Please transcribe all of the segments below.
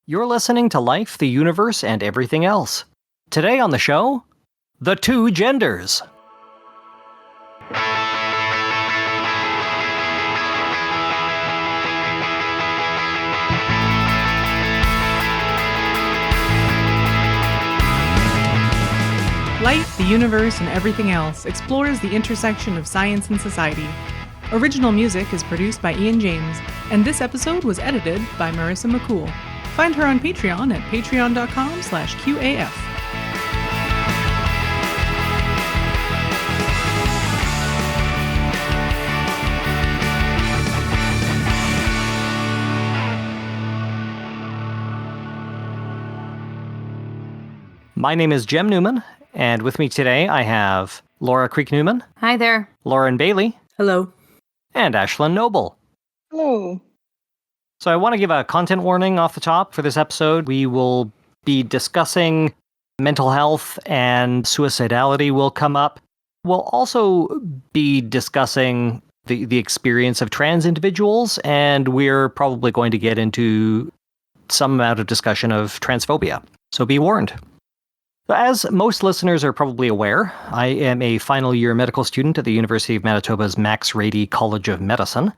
You're listening to Life, the Universe, and Everything Else. Today on the show, the two genders. Life, the Universe, and Everything Else explores the intersection of science and society. Original music is produced by Ian James, and this episode was edited by Marissa McCool. Find her on Patreon at patreon.com/QAF. My name is Jem Newman, and with me today I have Laura Creek-Newman. Hi there. Lauren Bailey. Hello. And Ashlyn Noble. Hello. So I want to give a content warning off the top for this episode. We will be discussing mental health and suicidality will come up. We'll also be discussing the experience of trans individuals, and we're probably going to get into some amount of discussion of transphobia. So be warned. As most listeners are probably aware, I am a final year medical student at the University of Manitoba's Max Rady College of Medicine.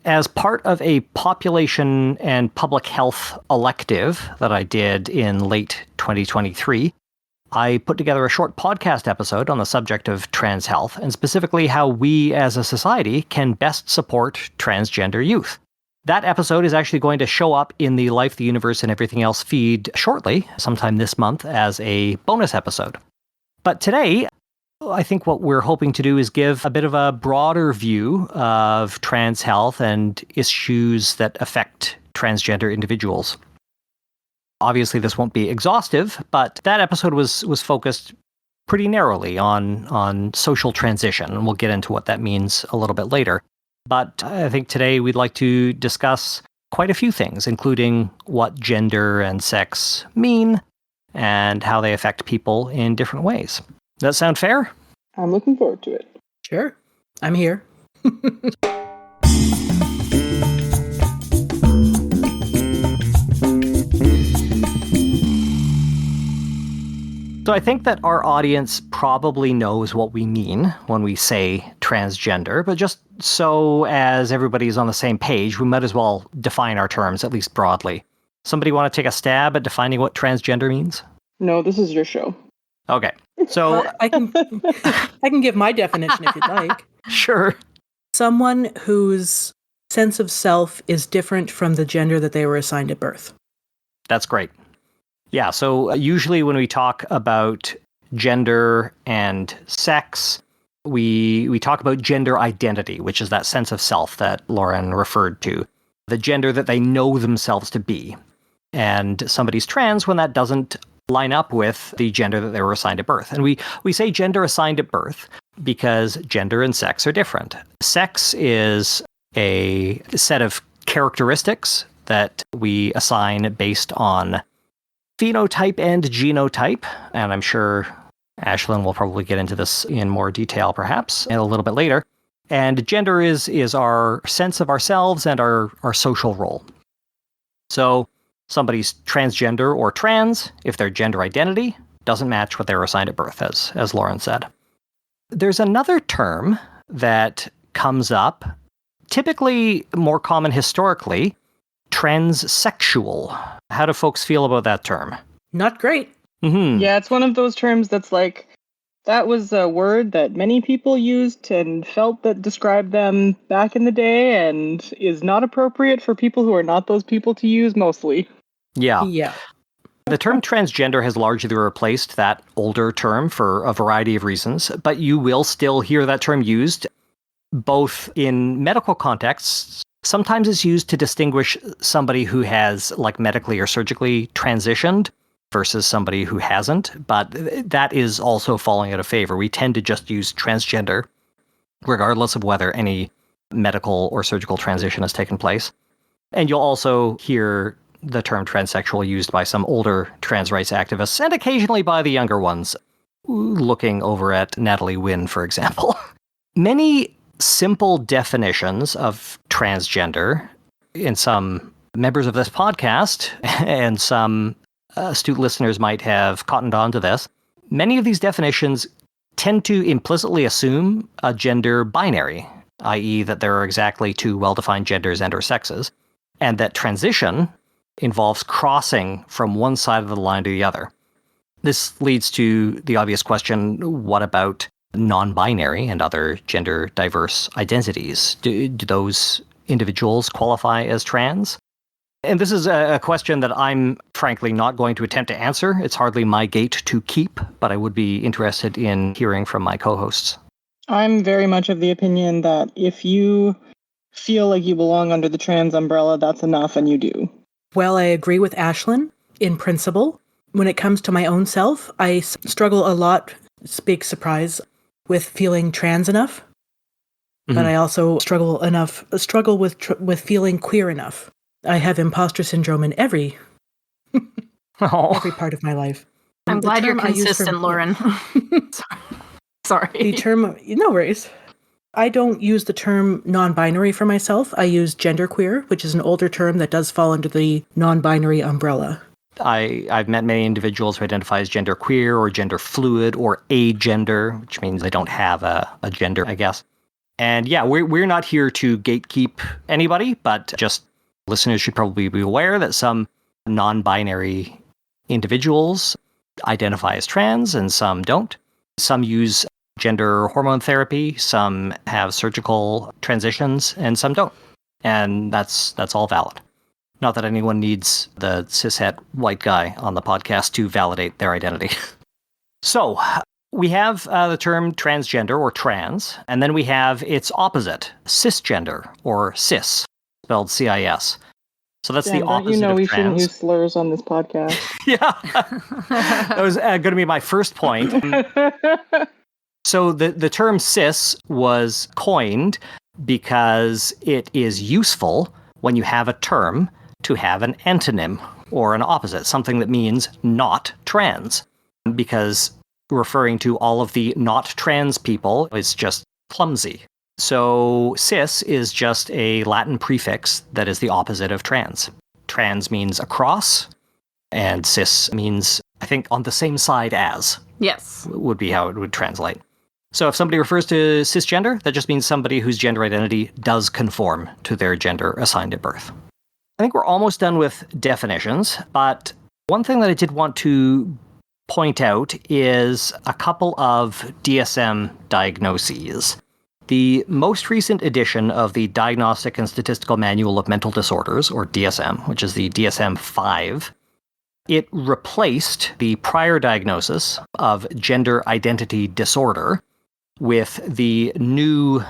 As part of a population and public health elective that I did in late 2023, I put together a short podcast episode on the subject of trans health, and specifically how we as a society can best support transgender youth. That episode is actually going to show up in the Life, the Universe, and Everything Else feed shortly, sometime this month, as a bonus episode. But today, I think what we're hoping to do is give a bit of a broader view of trans health and issues that affect transgender individuals. Obviously, this won't be exhaustive, but that episode was focused pretty narrowly on social transition, and we'll get into what that means a little bit later. But I think today we'd like to discuss quite a few things, including what gender and sex mean and how they affect people in different ways. Does that sound fair? I'm looking forward to it. Sure. I'm here. So I think that our audience probably knows what we mean when we say transgender, but just so as everybody's on the same page, we might as well define our terms, at least broadly. Somebody want to take a stab at defining what transgender means? No, this is your show. Okay. So I can give my definition if you'd like. Sure. Someone whose sense of self is different from the gender that they were assigned at birth. That's great. Yeah, so usually when we talk about gender and sex, we talk about gender identity, which is that sense of self that Lauren referred to, the gender that they know themselves to be. And somebody's trans when that doesn't line up with the gender that they were assigned at birth. And we say gender assigned at birth because gender and sex are different. Sex is a set of characteristics that we assign based on phenotype and genotype, and I'm sure Ashlyn will probably get into this in more detail perhaps a little bit later. And gender is our sense of ourselves and our social role. So somebody's transgender or trans if their gender identity doesn't match what they were assigned at birth, as Lauren said. There's another term that comes up, typically more common historically, transsexual. How do folks feel about that term? Not great. Mm-hmm. Yeah, it's one of those terms that's like, that was a word that many people used and felt that described them back in the day and is not appropriate for people who are not those people to use mostly. Yeah. Yeah. The term transgender has largely replaced that older term for a variety of reasons, but you will still hear that term used both in medical contexts. Sometimes it's used to distinguish somebody who has medically or surgically transitioned versus somebody who hasn't, but that is also falling out of favor. We tend to just use transgender, regardless of whether any medical or surgical transition has taken place. And you'll also hear the term transsexual used by some older trans rights activists, and occasionally by the younger ones, looking over at Natalie Wynn, for example. Many simple definitions of transgender in some members of this podcast, and some astute listeners might have cottoned on to this, many of these definitions tend to implicitly assume a gender binary, i.e. that there are exactly two well-defined genders and or sexes, and that transition involves crossing from one side of the line to the other. This leads to the obvious question, what about non-binary and other gender diverse identities? Do those individuals qualify as trans? And this is a question that I'm frankly not going to attempt to answer. It's hardly my gate to keep, but I would be interested in hearing from my co-hosts. I'm very much of the opinion that if you feel like you belong under the trans umbrella, that's enough, and you do. Well, I agree with Ashlyn in principle. When it comes to my own self, I struggle a lot, big surprise, with feeling trans enough. Mm-hmm. But I also struggle with feeling queer enough. I have imposter syndrome in every part of my life. I'm glad you're consistent, Lauren. Sorry. The term, no worries. I don't use the term non-binary for myself. I use genderqueer, which is an older term that does fall under the non-binary umbrella. I've met many individuals who identify as genderqueer or gender fluid or agender, which means they don't have a gender, I guess. And yeah, we're not here to gatekeep anybody, but just listeners should probably be aware that some non-binary individuals identify as trans and some don't. Some use gender hormone therapy, some have surgical transitions, and some don't. And that's all valid. Not that anyone needs the cishet white guy on the podcast to validate their identity. So, we have the term transgender or trans, and then we have its opposite, cisgender or cis, spelled C-I-S. So that's the opposite of trans. We shouldn't use slurs on this podcast. Yeah. That was going to be my first point. So the term cis was coined because it is useful when you have a term to have an antonym or an opposite, something that means not trans, because referring to all of the not trans people is just clumsy. So cis is just a Latin prefix that is the opposite of trans. Trans means across, and cis means, I think, on the same side as. Yes. Would be how it would translate. So if somebody refers to cisgender, that just means somebody whose gender identity does conform to their gender assigned at birth. I think we're almost done with definitions, but one thing that I did want to point out is a couple of DSM diagnoses. The most recent edition of the Diagnostic and Statistical Manual of Mental Disorders, or DSM, which is the DSM-5, it replaced the prior diagnosis of gender identity disorder with the new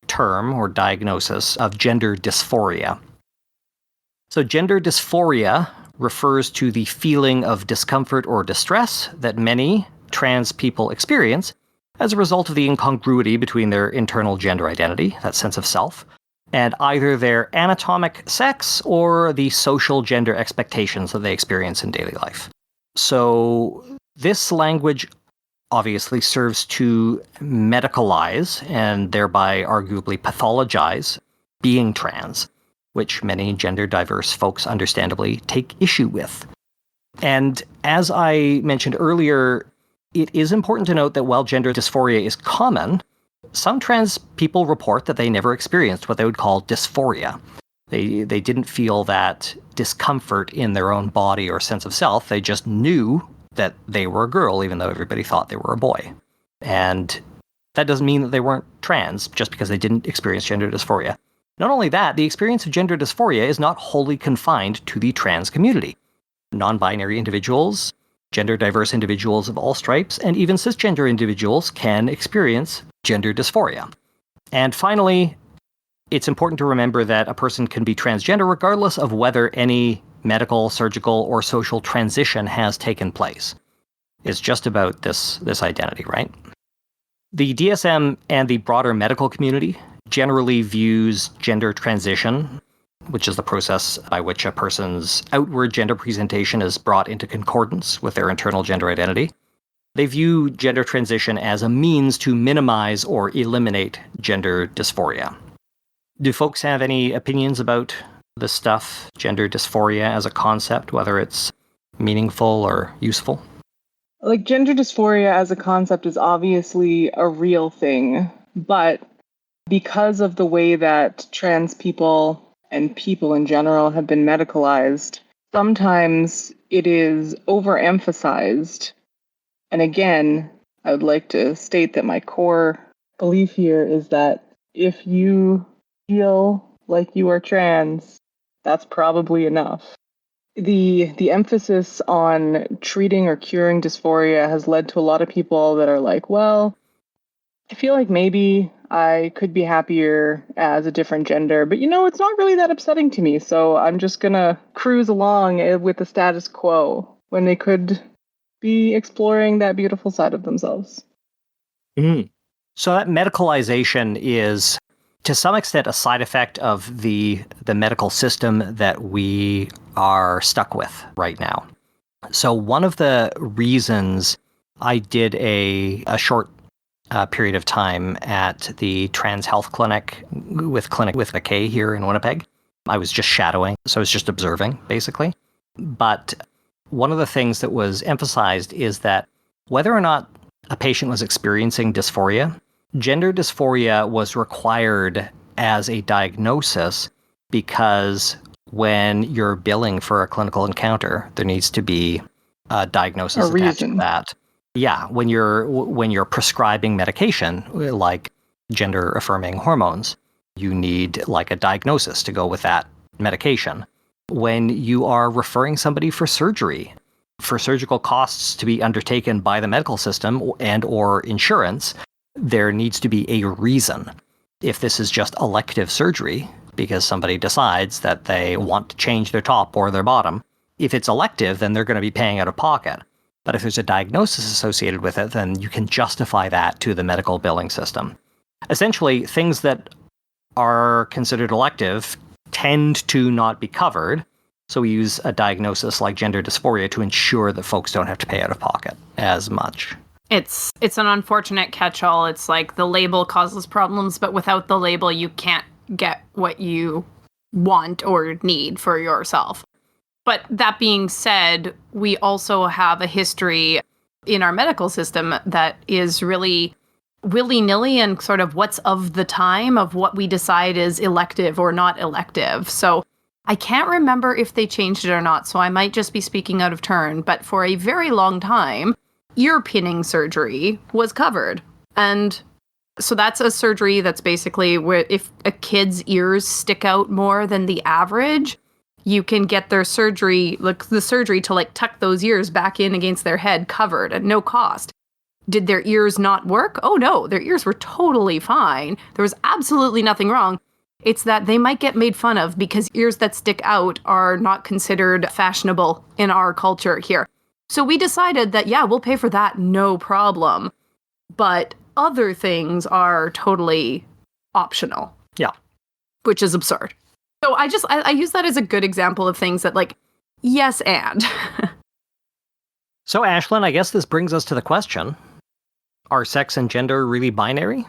term or diagnosis of gender dysphoria. So gender dysphoria refers to the feeling of discomfort or distress that many trans people experience as a result of the incongruity between their internal gender identity, that sense of self, and either their anatomic sex or the social gender expectations that they experience in daily life. So this language obviously serves to medicalize and thereby arguably pathologize being trans, which many gender diverse folks understandably take issue with. And as I mentioned earlier, it is important to note that while gender dysphoria is common, some trans people report that they never experienced what they would call dysphoria. They didn't feel that discomfort in their own body or sense of self. They just knew that they were a girl, even though everybody thought they were a boy. And that doesn't mean that they weren't trans just because they didn't experience gender dysphoria. Not only that, the experience of gender dysphoria is not wholly confined to the trans community. Non-binary individuals, gender diverse individuals of all stripes, and even cisgender individuals can experience gender dysphoria. And finally, it's important to remember that a person can be transgender regardless of whether any medical, surgical, or social transition has taken place. It's just about this identity, right? The DSM and the broader medical community generally views gender transition, which is the process by which a person's outward gender presentation is brought into concordance with their internal gender identity. They view gender transition as a means to minimize or eliminate gender dysphoria. Do folks have any opinions about this stuff, gender dysphoria as a concept, whether it's meaningful or useful? Like, gender dysphoria as a concept is obviously a real thing, but because of the way that trans people and people in general have been medicalized, sometimes it is overemphasized. And again, I would like to state that my core belief here is that if you feel like you are trans, that's probably enough. The emphasis on treating or curing dysphoria has led to a lot of people that are like, well, I feel like maybe I could be happier as a different gender, but it's not really that upsetting to me, so I'm just gonna cruise along with the status quo when they could be exploring that beautiful side of themselves. Mm. So that medicalization is, to some extent, a side effect of the medical system that we are stuck with right now. So one of the reasons I did a short period of time at the Trans Health Clinic with a K here in Winnipeg, I was just shadowing, so I was just observing, basically. But one of the things that was emphasized is that whether or not a patient was experiencing dysphoria, gender dysphoria was required as a diagnosis because when you're billing for a clinical encounter, there needs to be a diagnosis attached to that. Yeah, when you're prescribing medication like gender-affirming hormones, you need like a diagnosis to go with that medication. When you are referring somebody for surgery, for surgical costs to be undertaken by the medical system and or insurance, there needs to be a reason. If this is just elective surgery, because somebody decides that they want to change their top or their bottom, if it's elective, then they're going to be paying out of pocket. But if there's a diagnosis associated with it, then you can justify that to the medical billing system. Essentially, things that are considered elective tend to not be covered. So we use a diagnosis like gender dysphoria to ensure that folks don't have to pay out of pocket as much. It's an unfortunate catch-all. It's like the label causes problems, but without the label, you can't get what you want or need for yourself. But that being said, we also have a history in our medical system that is really willy-nilly and sort of what's of the time of what we decide is elective or not elective. So I can't remember if they changed it or not, so I might just be speaking out of turn. But for a very long time, ear pinning surgery was covered. And so that's a surgery that's basically where if a kid's ears stick out more than the average, you can get their surgery, like the surgery to like tuck those ears back in against their head covered at no cost. Did their ears not work? Oh no, their ears were totally fine. There was absolutely nothing wrong. It's that they might get made fun of because ears that stick out are not considered fashionable in our culture here. So we decided that, yeah, we'll pay for that, no problem. But other things are totally optional. Yeah. Which is absurd. So I use that as a good example of things that like, yes, and. So Ashlyn, I guess this brings us to the question, are sex and gender really binary?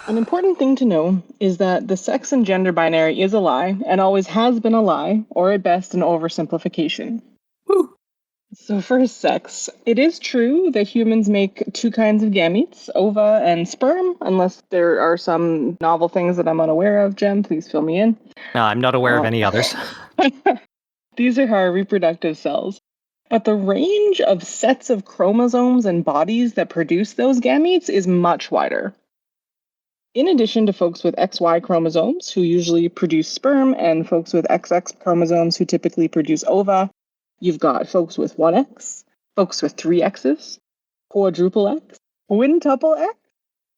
An important thing to know is that the sex and gender binary is a lie and always has been a lie, or at best an oversimplification. Woo. So first, sex. It is true that humans make two kinds of gametes, ova and sperm, unless there are some novel things that I'm unaware of. Jem, please fill me in. No, I'm not aware of any others. These are our reproductive cells. But the range of sets of chromosomes and bodies that produce those gametes is much wider. In addition to folks with XY chromosomes, who usually produce sperm, and folks with XX chromosomes, who typically produce ova, you've got folks with 1X, folks with 3 X's, quadruple X, quintuple X,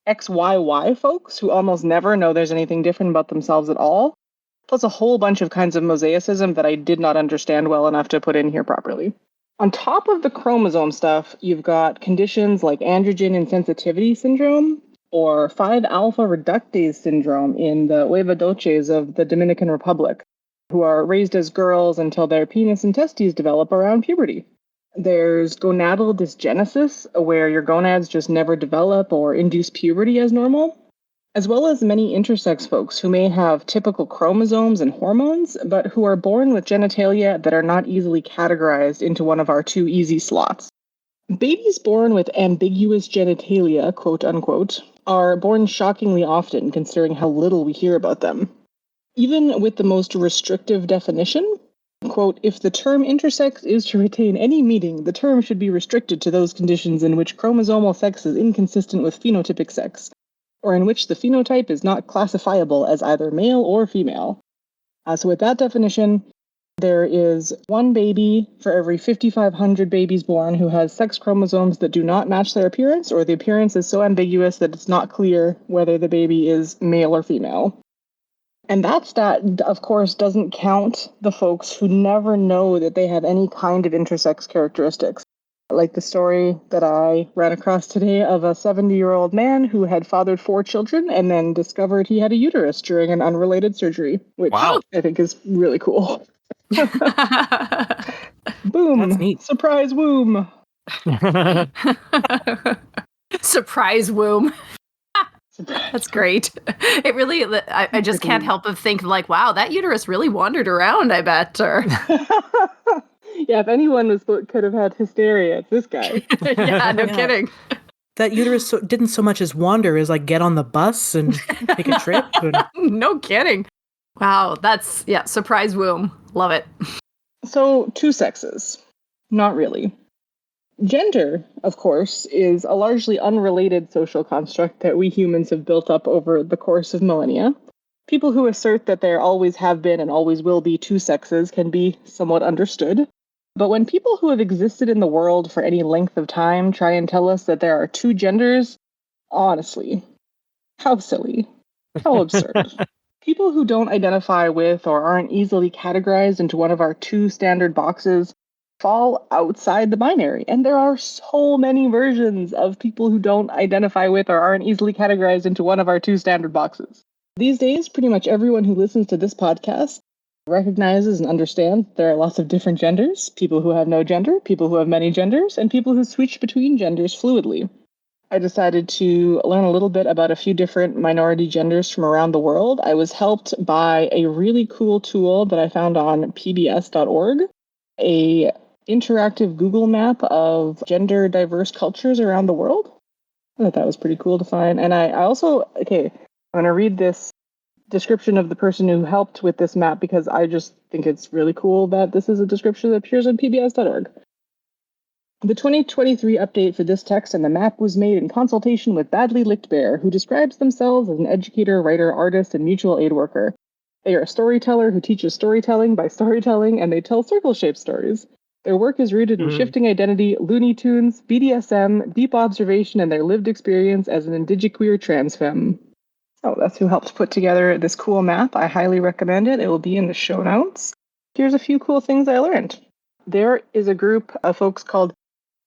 XYY folks, who almost never know there's anything different about themselves at all, plus a whole bunch of kinds of mosaicism that I did not understand well enough to put in here properly. On top of the chromosome stuff, you've got conditions like androgen insensitivity syndrome, or 5-alpha reductase syndrome in the Huevadoches of the Dominican Republic, who are raised as girls until their penis and testes develop around puberty. There's gonadal dysgenesis, where your gonads just never develop or induce puberty as normal, as well as many intersex folks who may have typical chromosomes and hormones, but who are born with genitalia that are not easily categorized into one of our two easy slots. Babies born with ambiguous genitalia, quote unquote, are born shockingly often considering how little we hear about them. Even with the most restrictive definition, quote, if the term intersex is to retain any meaning, the term should be restricted to those conditions in which chromosomal sex is inconsistent with phenotypic sex, or in which the phenotype is not classifiable as either male or female. So with that definition, there is one baby for every 5,500 babies born who has sex chromosomes that do not match their appearance, or the appearance is so ambiguous that it's not clear whether the baby is male or female. And that stat, of course, doesn't count the folks who never know that they have any kind of intersex characteristics. Like the story that I ran across today of a 70-year-old man who had fathered 4 children and then discovered he had a uterus during an unrelated surgery, which Wow. I think is really cool. Boom! That's neat. Surprise womb! Surprise womb. That's great. It really, I just can't help but think like, wow, that uterus really wandered around, I bet. Or Yeah, if anyone could have had hysteria, it's this guy. yeah, no Yeah. kidding. That uterus didn't so much as wander as like get on the bus and take a trip. No kidding. Wow, that's, yeah, surprise womb. Love it. So, 2 sexes. Not really. Gender, of course, is a largely unrelated social construct that we humans have built up over the course of millennia. People who assert that there always have been and always will be 2 sexes can be somewhat understood. But when people who have existed in the world for any length of time try and tell us that there are 2 genders, honestly, how silly, how absurd. People who don't identify with or aren't easily categorized into one of our 2 standard boxes fall outside the binary. And there are so many versions of people who don't identify with or aren't easily categorized into one of our 2 standard boxes. These days, pretty much everyone who listens to this podcast recognizes and understands there are lots of different genders, people who have no gender, people who have many genders, and people who switch between genders fluidly. I decided to learn a little bit about a few different minority genders from around the world. I was helped by a really cool tool that I found on pbs.org, a interactive Google map of gender diverse cultures around the world. I thought that was pretty cool to find. And I also, I'm going to read this description of the person who helped with this map because I just think it's really cool that this is a description that appears on pbs.org. The 2023 update for this text and the map was made in consultation with Badly Licked Bear, who describes themselves as an educator, writer, artist, and mutual aid worker. They are a storyteller who teaches storytelling by storytelling, and they tell circle-shaped stories. Their work is rooted in shifting identity, Looney Tunes, BDSM, deep observation, and their lived experience as an indigiqueer trans femme. So that's who helped put together this cool map. I highly recommend it. It will be in the show notes. Here's a few cool things I learned. There is a group of folks called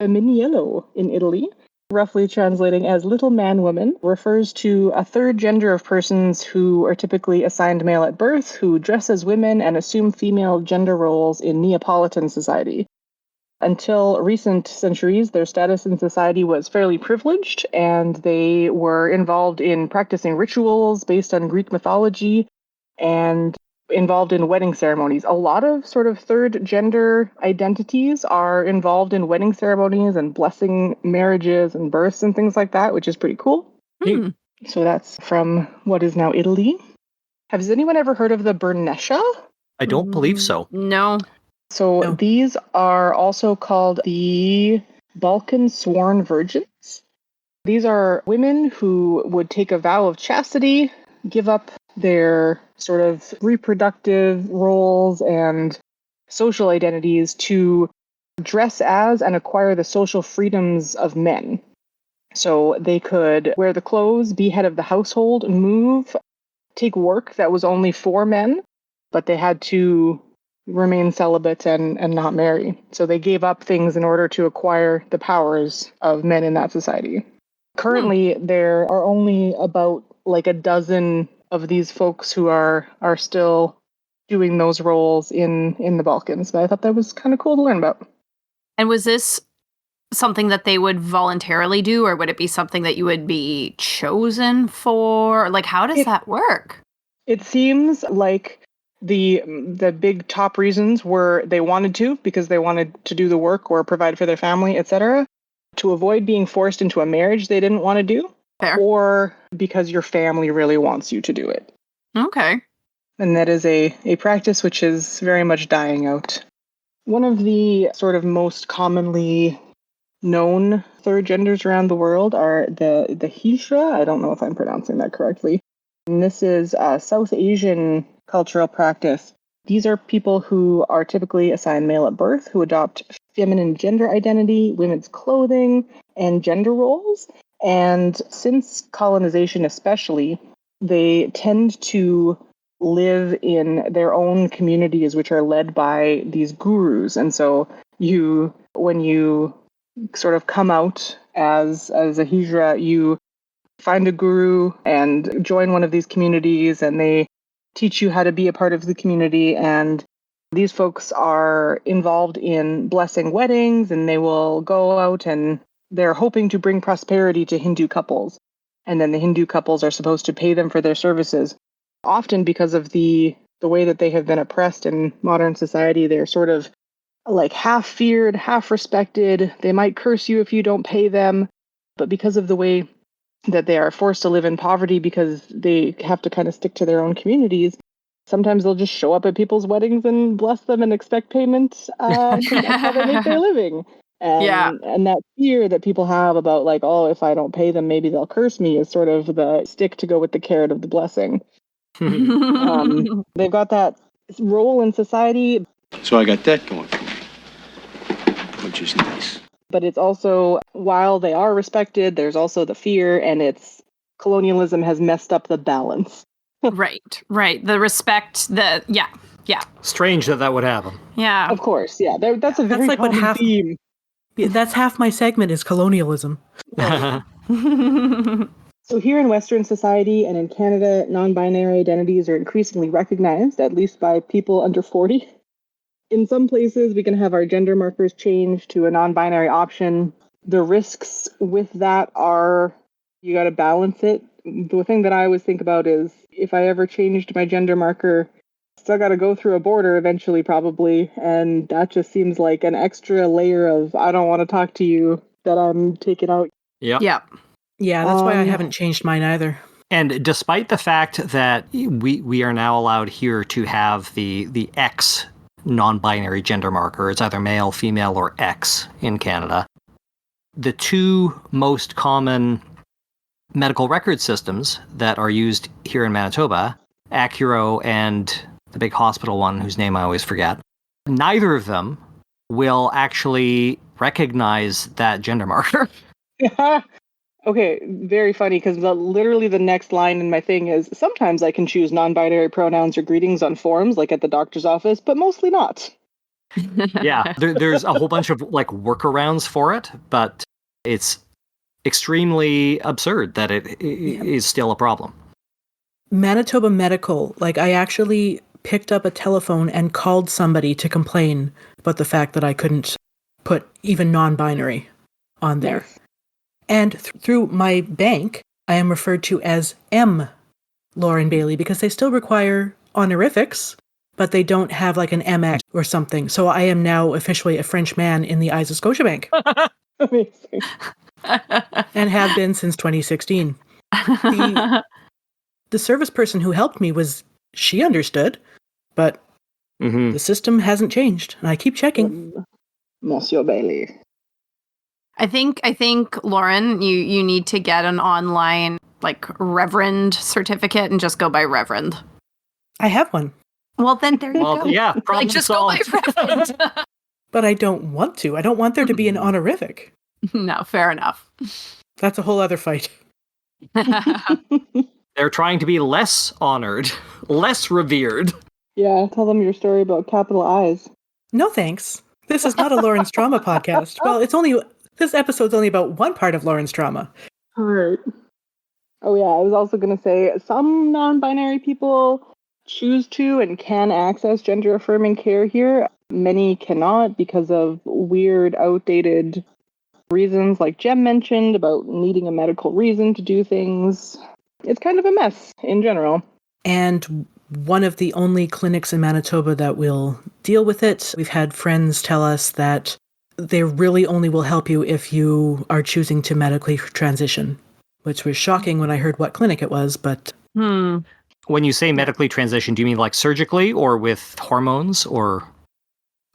Feminiello in Italy, roughly translating as little man woman, refers to a third gender of persons who are typically assigned male at birth, who dress as women and assume female gender roles in Neapolitan society. Until recent centuries, their status in society was fairly privileged, and they were involved in practicing rituals based on Greek mythology and involved in wedding ceremonies. A lot of sort of third gender identities are involved in wedding ceremonies and blessing marriages and births and things like that, which is pretty cool. So that's from what is now Italy. Has anyone ever heard of the Bernescia? I don't believe so. No. So these are also called the Balkan Sworn Virgins. These are women who would take a vow of chastity, give up their sort of reproductive roles and social identities to dress as and acquire the social freedoms of men. So they could wear the clothes, be head of the household, move, take work that was only for men, but they had to remain celibate and not marry. So they gave up things in order to acquire the powers of men in that society. Currently, there are only about like a dozen of these folks who are still doing those roles in the Balkans. But I thought that was kind of cool to learn about. And was this something that they would voluntarily do, or would it be something that you would be chosen for? Like, how does that work? It seems like the big top reasons were they wanted to, because they wanted to do the work or provide for their family, etc. To avoid being forced into a marriage they didn't want to do. Fair. Or because your family really wants you to do it. Okay. And that is a practice which is very much dying out. One of the sort of most commonly known third genders around the world are the Hijra. I don't know if I'm pronouncing that correctly. And this is a South Asian cultural practice. These are people who are typically assigned male at birth, who adopt feminine gender identity, women's clothing, and gender roles. And since colonization especially, they tend to live in their own communities, which are led by these gurus. And so when you sort of come out as a Hijra, you find a guru and join one of these communities, and they teach you how to be a part of the community. And these folks are involved in blessing weddings, and they will go out and they're hoping to bring prosperity to Hindu couples. And then the Hindu couples are supposed to pay them for their services. Often because of the way that they have been oppressed in modern society, they're sort of like half feared, half respected. They might curse you if you don't pay them. But because of the way that they are forced to live in poverty because they have to kind of stick to their own communities, sometimes they'll just show up at people's weddings and bless them and expect payment, because that's how they make their living. And that fear that people have about, like, oh, if I don't pay them, maybe they'll curse me, is sort of the stick to go with the carrot of the blessing. They've got that role in society. So I got that going for me, which is nice. But it's also, while they are respected, there's also the fear, and colonialism has messed up the balance. Right. The respect, yeah. Strange that would happen. Yeah. Of course, yeah. That's a very common theme. That's half my segment is colonialism. So here in Western society and in Canada, non-binary identities are increasingly recognized, at least by people under 40. In some places, we can have our gender markers changed to a non-binary option. The risks with that are, you got to balance it. The thing that I always think about is, if I ever changed my gender marker, still got to go through a border eventually, probably. And that just seems like an extra layer of, I don't want to talk to you, that I'm taking out. Yep. Yeah, that's why I haven't changed mine either. And despite the fact that we are now allowed here to have the X non-binary gender marker, it's either male, female, or X in Canada, the two most common medical record systems that are used here in Manitoba, Accuro and the big hospital one whose name I always forget, neither of them will actually recognize that gender marker. Okay, very funny, because literally the next line in my thing is, sometimes I can choose non-binary pronouns or greetings on forms, like at the doctor's office, but mostly not. Yeah, there's a whole bunch of like workarounds for it, but it's extremely absurd that it is still a problem. Manitoba Medical, like, I actually picked up a telephone and called somebody to complain about the fact that I couldn't put even non-binary on there. Nice. And through my bank, I am referred to as M. Lauren Bailey, because they still require honorifics, but they don't have like an MX or something. So I am now officially a French man in the eyes of Scotiabank. Amazing. And have been since 2016. The service person who helped me she understood, but the system hasn't changed. And I keep checking. Monsieur Bailey. I think Lauren, you need to get an online like Reverend certificate and just go by Reverend. I have one. Well, then there you go. Yeah, problem just solved. go by Reverend. But I don't want to. I don't want there to be an honorific. No, fair enough. That's a whole other fight. They're trying to be less honored, less revered. Yeah, tell them your story about capital I's. No thanks. This is not a Lauren's Trauma podcast. Well, this episode's only about one part of Lauren's trauma. All right. Oh yeah, I was also going to say, some non-binary people choose to and can access gender-affirming care here. many cannot because of weird, outdated reasons like Jem mentioned about needing a medical reason to do things. It's kind of a mess in general. And one of the only clinics in Manitoba that will deal with it. We've had friends tell us that they really only will help you if you are choosing to medically transition, which was shocking when I heard what clinic it was, but... When you say medically transition, do you mean like surgically or with hormones or?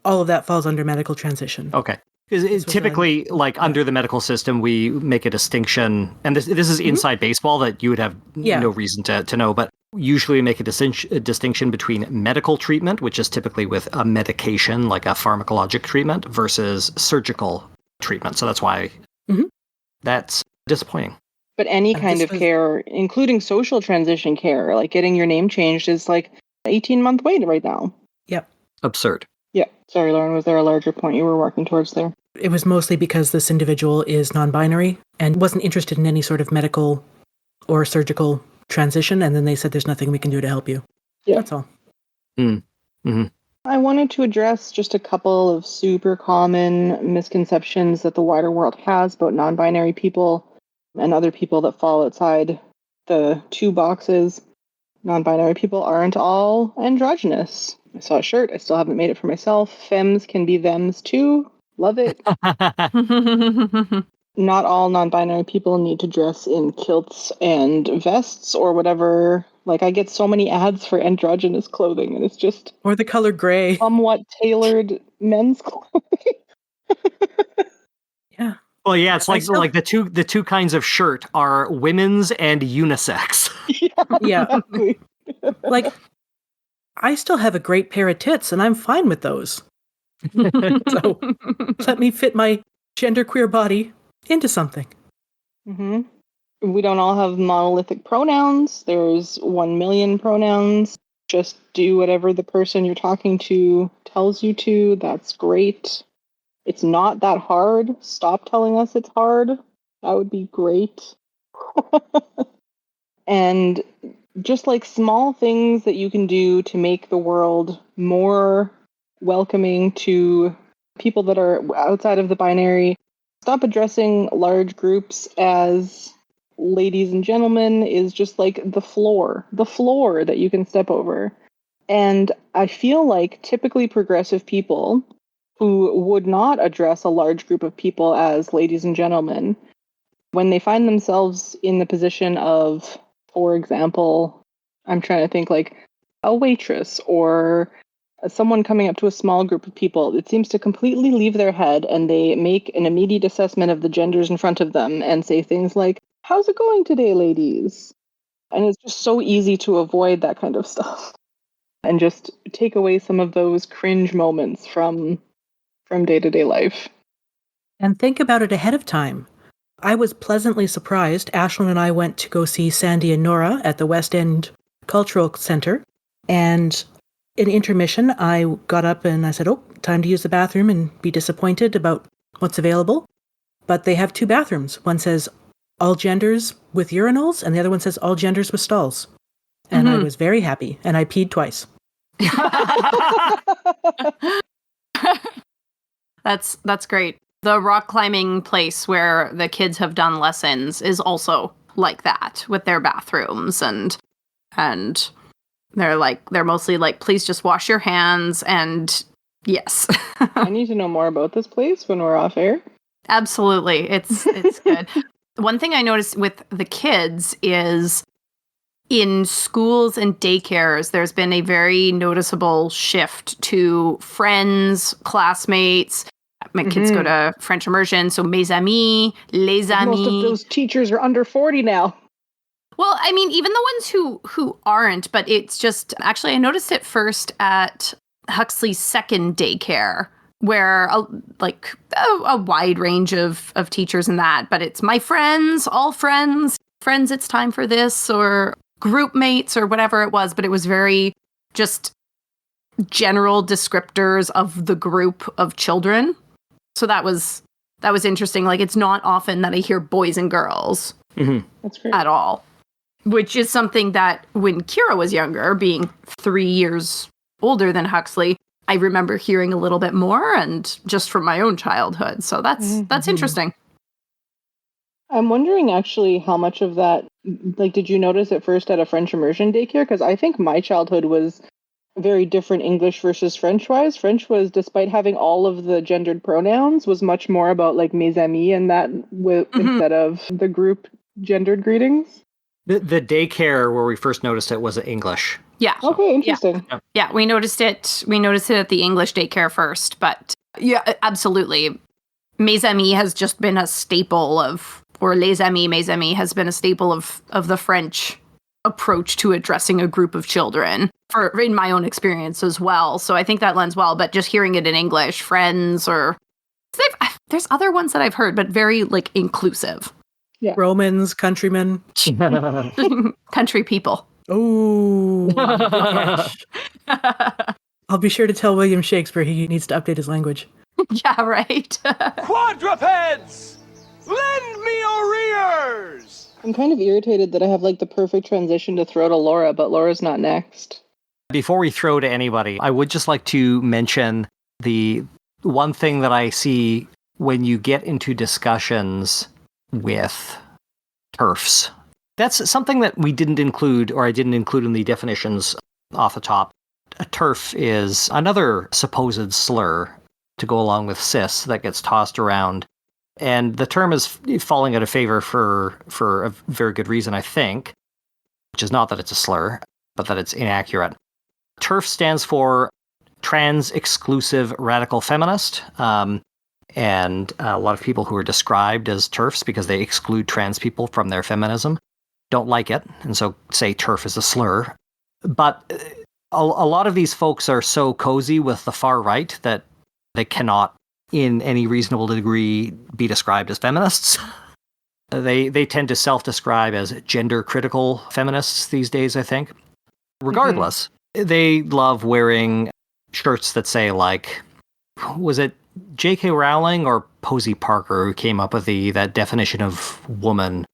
All of that falls under medical transition. Okay. Because typically, under the medical system, we make a distinction, and this is inside baseball that you would have no reason to know, but usually we make a distinction between medical treatment, which is typically with a medication, like a pharmacologic treatment, versus surgical treatment. So that's why that's disappointing. But any kind of care, including social transition care, like getting your name changed, is like an 18-month wait right now. Yep. Absurd. Yeah. Sorry, Lauren, was there a larger point you were working towards there? It was mostly because this individual is non-binary and wasn't interested in any sort of medical or surgical transition, and then they said there's nothing we can do to help you. Yeah. That's all. I wanted to address just a couple of super common misconceptions that the wider world has about non-binary people and other people that fall outside the two boxes. Non-binary people aren't all androgynous. I saw a shirt. I still haven't made it for myself. Femmes can be thems too. Love it. Not all non-binary people need to dress in kilts and vests or whatever. Like, I get so many ads for androgynous clothing, and it's just... Or the color gray. Somewhat tailored men's clothing. Yeah. Well, yeah, it's like the two kinds of shirt are women's and unisex. Yeah. Like, I still have a great pair of tits, and I'm fine with those. So let me fit my genderqueer body into something. We don't all have monolithic pronouns. There's 1 million pronouns. Just do whatever the person you're talking to tells you to. That's great. It's not that hard. Stop telling us it's hard. That would be great. And just like small things that you can do to make the world more welcoming to people that are outside of the binary. Stop addressing large groups as ladies and gentlemen is just like the floor that you can step over. And I feel like typically progressive people who would not address a large group of people as ladies and gentlemen, when they find themselves in the position of, for example, I'm trying to think like a waitress or someone coming up to a small group of people, it seems to completely leave their head and they make an immediate assessment of the genders in front of them and say things like, "How's it going today, ladies?" And it's just so easy to avoid that kind of stuff and just take away some of those cringe moments from day-to-day life. And think about it ahead of time. I was pleasantly surprised. Ashlyn and I went to go see Sandy and Nora at the West End Cultural Center. And in intermission, I got up and I said, time to use the bathroom, and be disappointed about what's available. But they have 2 bathrooms. One says all genders with urinals, and the other one says all genders with stalls. And I was very happy, and I peed twice. That's great. The rock climbing place where the kids have done lessons is also like that with their bathrooms, and they're mostly like, please just wash your hands, and yes. I need to know more about this place when we're off air. Absolutely. It's good. One thing I noticed with the kids is in schools and daycares, there's been a very noticeable shift to friends, classmates. My kids go to French immersion, so mes amis, les amis. Most of those teachers are under 40 now. Well, I mean, even the ones who aren't, but it's just, actually, I noticed it first at Huxley's second daycare, where a wide range of teachers in that, but it's my friends, all friends, it's time for this, or group mates, or whatever it was, but it was very just general descriptors of the group of children. So that was interesting. Like, it's not often that I hear boys and girls That's great. at all, which is something that when Kira was younger, being 3 years older than Huxley, I remember hearing a little bit more, and just from my own childhood. So that's interesting. I'm wondering actually how much of that, like, did you notice at first at a French immersion daycare? Because I think my childhood was very different English versus French-wise. French was, despite having all of the gendered pronouns, was much more about like mes amis and that instead of the group gendered greetings. The daycare where we first noticed it was English. Yeah. Okay, interesting. Yeah, we noticed it. We noticed it at the English daycare first, but yeah, absolutely. Mes amis has just been a staple of, or les amis, mes amis has been a staple of the French approach to addressing a group of children, in my own experience as well. So I think that lends well, but just hearing it in English, friends, or there's other ones that I've heard, but very like inclusive. Yeah. Romans, countrymen. Country people. Oh, I'll be sure to tell William Shakespeare he needs to update his language. Yeah, right. Quadrupeds! Lend me your ears! I'm kind of irritated that I have like the perfect transition to throw to Laura, but Laura's not next. Before we throw to anybody, I would just like to mention the one thing that I see when you get into discussions with TERFs. That's something that we didn't include, or I didn't include in the definitions off the top. A TERF is another supposed slur to go along with cis that gets tossed around. And the term is falling out of favor for a very good reason, I think, which is not that it's a slur, but that it's inaccurate. TERF stands for Trans Exclusive Radical Feminist, and a lot of people who are described as TERFs because they exclude trans people from their feminism don't like it, and so say TERF is a slur. But a lot of these folks are so cozy with the far right that they cannot, in any reasonable degree, be described as feminists. They tend to self-describe as gender-critical feminists these days, I think. Regardless, they love wearing shirts that say, like, was it J.K. Rowling or Posey Parker who came up with that definition of woman,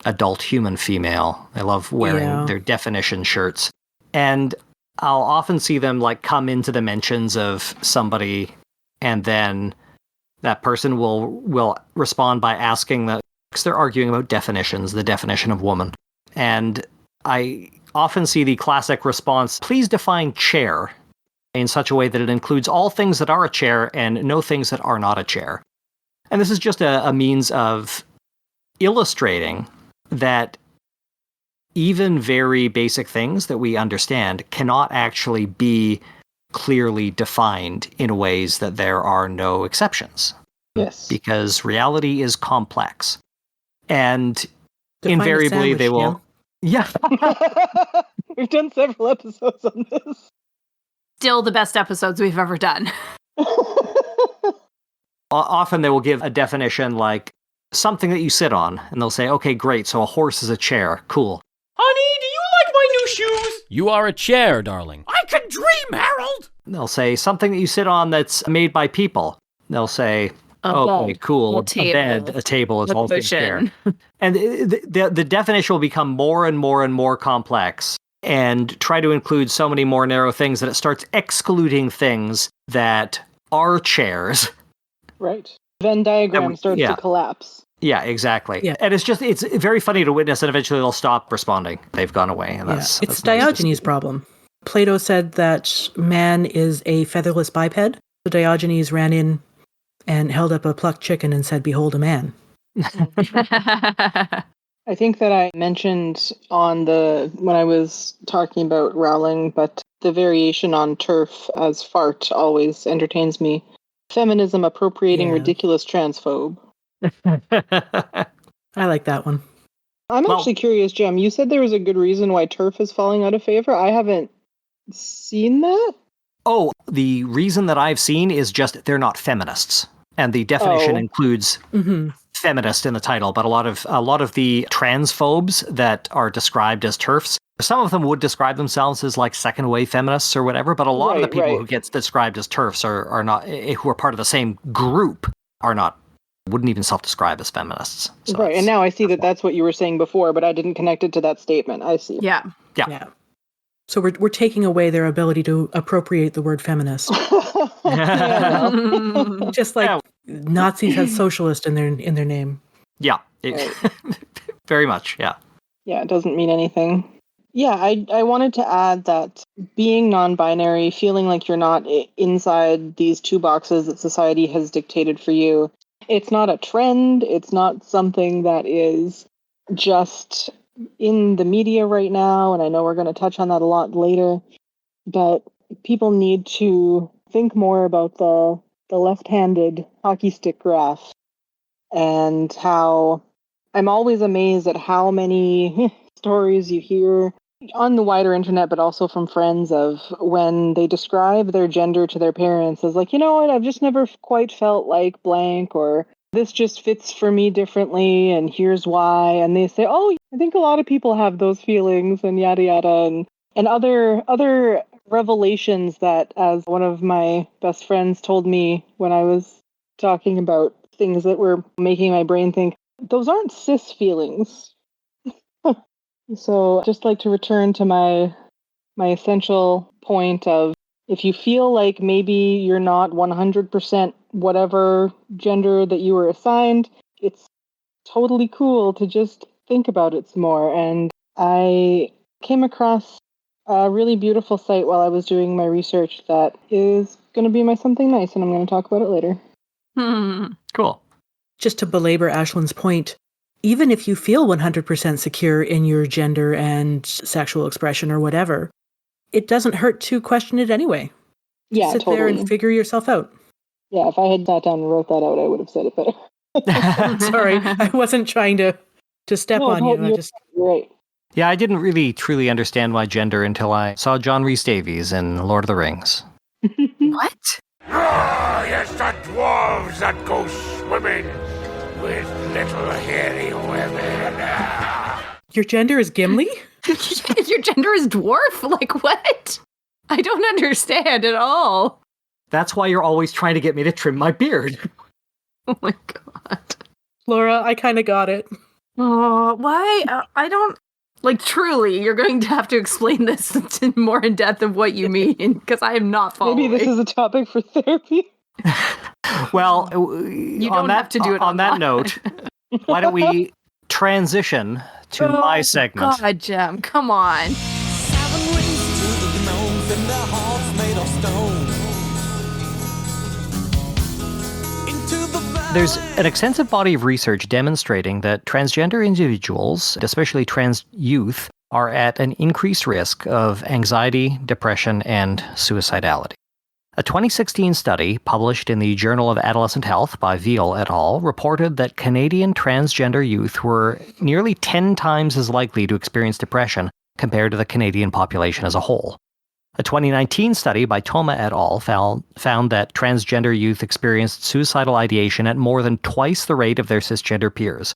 adult human female? They love wearing their definition shirts. And I'll often see them, like, come into the mentions of somebody, and then that person will respond by asking that, because they're arguing about definitions, the definition of woman. And I often see the classic response, please define chair in such a way that it includes all things that are a chair and no things that are not a chair. And this is just a means of illustrating that even very basic things that we understand cannot actually be clearly defined in ways that there are no exceptions. Yes. Because reality is complex. And Define invariably a sandwich, they will... Yeah. We've done several episodes on this. Still the best episodes we've ever done. Often they will give a definition like something that you sit on, and they'll say, okay, great, so a horse is a chair. Cool. Honey, do you like my new shoes? You are a chair, darling. I can dream, Harold! They'll say something that you sit on that's made by people. They'll say, okay, cool, a bed, a table is also a chair. And the definition will become more and more and more complex and try to include so many more narrow things that it starts excluding things that are chairs. Right. Venn diagram starts to collapse. Yeah, exactly. Yeah. And it's very funny to witness, and eventually they'll stop responding. They've gone away. And It's Diogenes' problem. Plato said that man is a featherless biped. So Diogenes ran in and held up a plucked chicken and said, behold a man. I think that I mentioned when I was talking about Rowling, but the variation on TERF as fart always entertains me. Feminism appropriating ridiculous transphobe. I like that one. I'm actually curious, Jem. You said there was a good reason why TERF is falling out of favor. I haven't seen that. Oh, the reason that I've seen is just they're not feminists. And the definition includes feminist in the title, but a lot of the transphobes that are described as TERFs, some of them would describe themselves as like second wave feminists or whatever, but a lot of the people who get described as TERFs are not, who are part of the same group, wouldn't even self-describe as feminists. So right, and now I see that that's what you were saying before, but I didn't connect it to that statement. I see. Yeah. So we're taking away their ability to appropriate the word feminist. Yeah, well, Just like Nazis had socialist in their name. Yeah, very much, yeah. yeah, it doesn't mean anything. Yeah, I wanted to add that being non-binary, feeling like you're not inside these two boxes that society has dictated for you, it's not a trend. It's not something that is just in the media right now, and I know we're going to touch on that a lot later, but people need to think more about the left-handed hockey stick graph and how I'm always amazed at how many stories you hear on the wider internet, but also from friends of when they describe their gender to their parents as like, you know what, I've just never quite felt like blank, or this just fits for me differently, and here's why. And they say, oh, I think a lot of people have those feelings, and yada yada, and other revelations that, as one of my best friends told me when I was talking about things that were making my brain think, those aren't cis feelings. So just like to return to my essential point of, if you feel like maybe you're not 100% whatever gender that you were assigned, it's totally cool to just think about it some more. And I came across a really beautiful site while I was doing my research that is going to be my something nice, and I'm going to talk about it later. Cool. Just to belabor Ashlyn's point, even if you feel 100% secure in your gender and sexual expression or whatever, it doesn't hurt to question it anyway. Yeah, Sit totally. there and figure yourself out. Yeah, if I had sat down and wrote that out, I would have said it better. Sorry, I wasn't trying to step on you. I just You're right. Yeah, I didn't really truly understand my gender until I saw John Rhys Davies in Lord of the Rings. What? Ah, yes, the dwarves that go swimming with little hairy women. Your gender is Gimli? Your gender is dwarf? Like what? I don't understand at all. That's why you're always trying to get me to trim my beard. Oh my god. Laura, I kind of got it. Oh, why? I don't... Like, truly, you're going to have to explain this more in depth of what you mean, because I am not following. Maybe this is a topic for therapy. Well, You don't have to do it on that online. note. Why don't we transition to my segment? God, Jem, come on. There's an extensive body of research demonstrating that transgender individuals, especially trans youth, are at an increased risk of anxiety, depression, and suicidality. A 2016 study published in the Journal of Adolescent Health by Veal et al. Reported that Canadian transgender youth were nearly 10 times as likely to experience depression compared to the Canadian population as a whole. A 2019 study by Thoma et al. Found that transgender youth experienced suicidal ideation at more than twice the rate of their cisgender peers.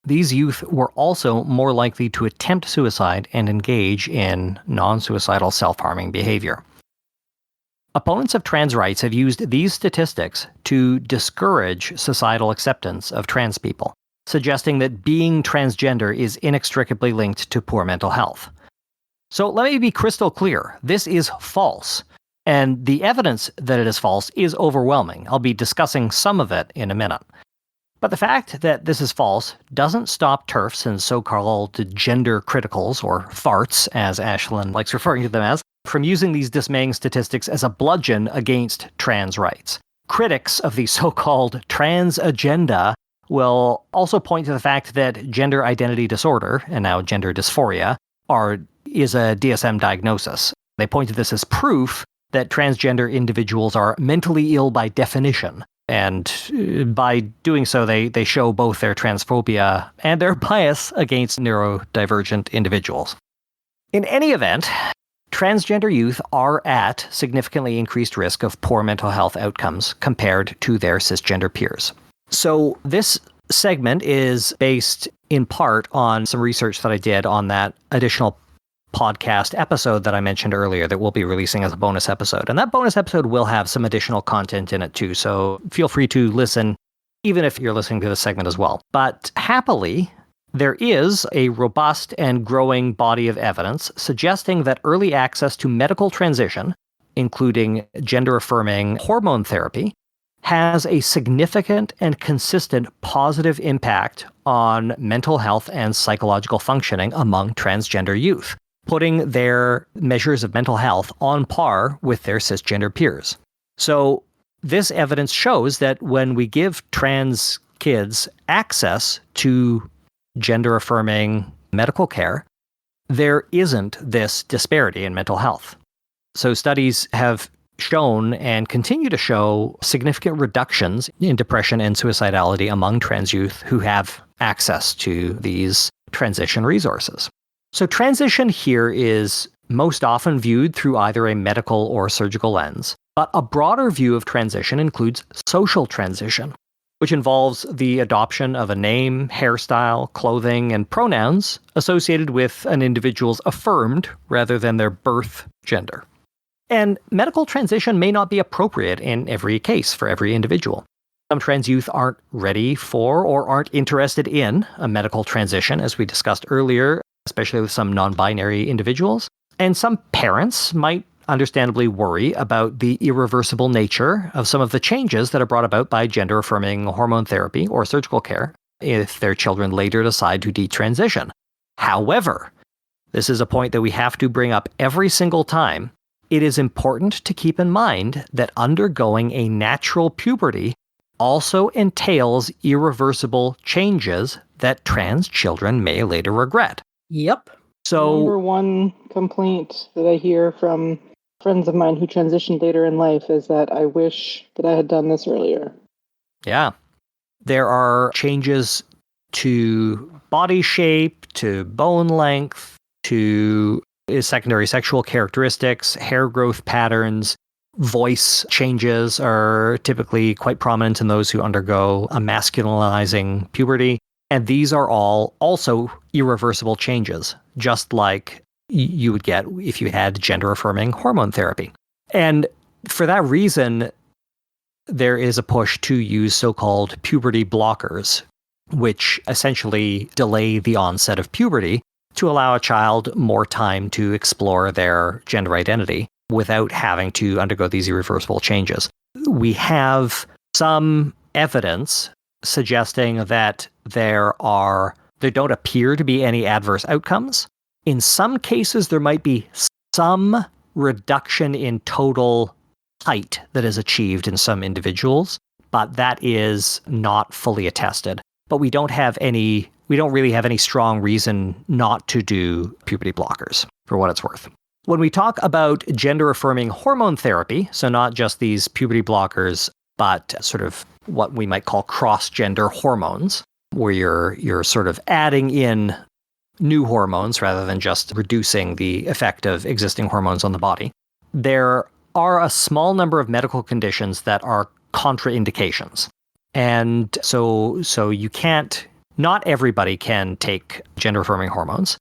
These youth were also more likely to attempt suicide and engage in non-suicidal self-harming behavior. Opponents of trans rights have used these statistics to discourage societal acceptance of trans people, suggesting that being transgender is inextricably linked to poor mental health. So let me be crystal clear. This is false. And the evidence that it is false is overwhelming. I'll be discussing some of it in a minute. But the fact that this is false doesn't stop TERFs and so-called gender criticals, or farts, as Ashlyn likes referring to them as, from using these dismaying statistics as a bludgeon against trans rights. Critics of the so-called trans agenda will also point to the fact that gender identity disorder, and now gender dysphoria, is a DSM diagnosis. They point to this as proof that transgender individuals are mentally ill by definition. And by doing so, they show both their transphobia and their bias against neurodivergent individuals. In any event, transgender youth are at significantly increased risk of poor mental health outcomes compared to their cisgender peers. So this segment is based in part on some research that I did on that additional podcast episode that I mentioned earlier that we'll be releasing as a bonus episode. And that bonus episode will have some additional content in it too, so feel free to listen even if you're listening to this segment as well. But happily, There is a robust and growing body of evidence suggesting that early access to medical transition, including gender-affirming hormone therapy, has a significant and consistent positive impact on mental health and psychological functioning among transgender youth, putting their measures of mental health on par with their cisgender peers. So this evidence shows that when we give trans kids access to gender-affirming medical care, there isn't this disparity in mental health. So studies have shown and continue to show significant reductions in depression and suicidality among trans youth who have access to these transition resources. So transition here is most often viewed through either a medical or surgical lens, but a broader view of transition includes social transition, which involves the adoption of a name, hairstyle, clothing, and pronouns associated with an individual's affirmed rather than their birth gender. And medical transition may not be appropriate in every case for every individual. Some trans youth aren't ready for or aren't interested in a medical transition, as we discussed earlier, especially with some non-binary individuals. And some parents might understandably worry about the irreversible nature of some of the changes that are brought about by gender-affirming hormone therapy or surgical care if their children later decide to detransition. However, this is a point that we have to bring up every single time. It is important to keep in mind that undergoing a natural puberty also entails irreversible changes that trans children may later regret. Yep. So, Number one complaint that I hear from friends of mine who transitioned later in life is that I wish that I had done this earlier. yeah, there are changes to body shape, to bone length, to secondary sexual characteristics, hair growth patterns. Voice changes are typically quite prominent in those who undergo a masculinizing puberty. And these are all also irreversible changes, just like you would get if you had gender-affirming hormone therapy. And for that reason, there is a push to use so-called puberty blockers, which essentially delay the onset of puberty to allow a child more time to explore their gender identity without having to undergo these irreversible changes. We have some evidence suggesting that there don't appear to be any adverse outcomes. In some cases, there might be some reduction in total height that is achieved in some individuals, but that is not fully attested. But we don't really have any strong reason not to do puberty blockers, for what it's worth. When we talk about gender-affirming hormone therapy, so not just these puberty blockers, but sort of what we might call cross-gender hormones, where you're sort of adding in new hormones rather than just reducing the effect of existing hormones on the body. There are a small number of medical conditions that are contraindications. And so not everybody can take gender-affirming hormones.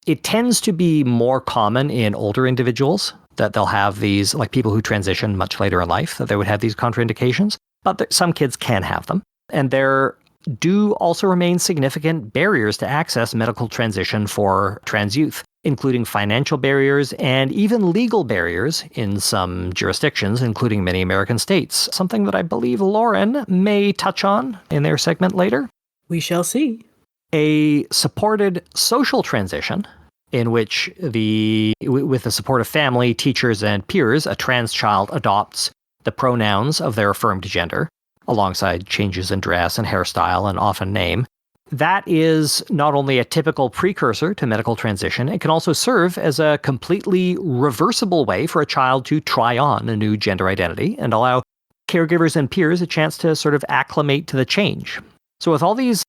It tends to be more common in older individuals that they'll have these, like people who transition much later in life, that they would have these contraindications. But some kids can have them. And there do also remain significant barriers to access medical transition for trans youth, including financial barriers and even legal barriers in some jurisdictions, including many American states, something that I believe Lauren may touch on in their segment later. We shall see. A supported social transition in which with the support of family, teachers, and peers, a trans child adopts the pronouns of their affirmed gender, alongside changes in dress and hairstyle and often name. That is not only a typical precursor to medical transition, it can also serve as a completely reversible way for a child to try on a new gender identity and allow caregivers and peers a chance to sort of acclimate to the change. So with all these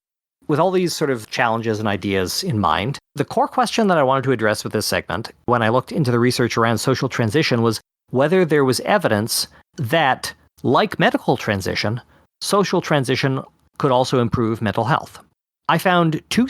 sort of challenges and ideas in mind, the core question that I wanted to address with this segment, when I looked into the research around social transition, was whether there was evidence that, like medical transition, social transition could also improve mental health. I found two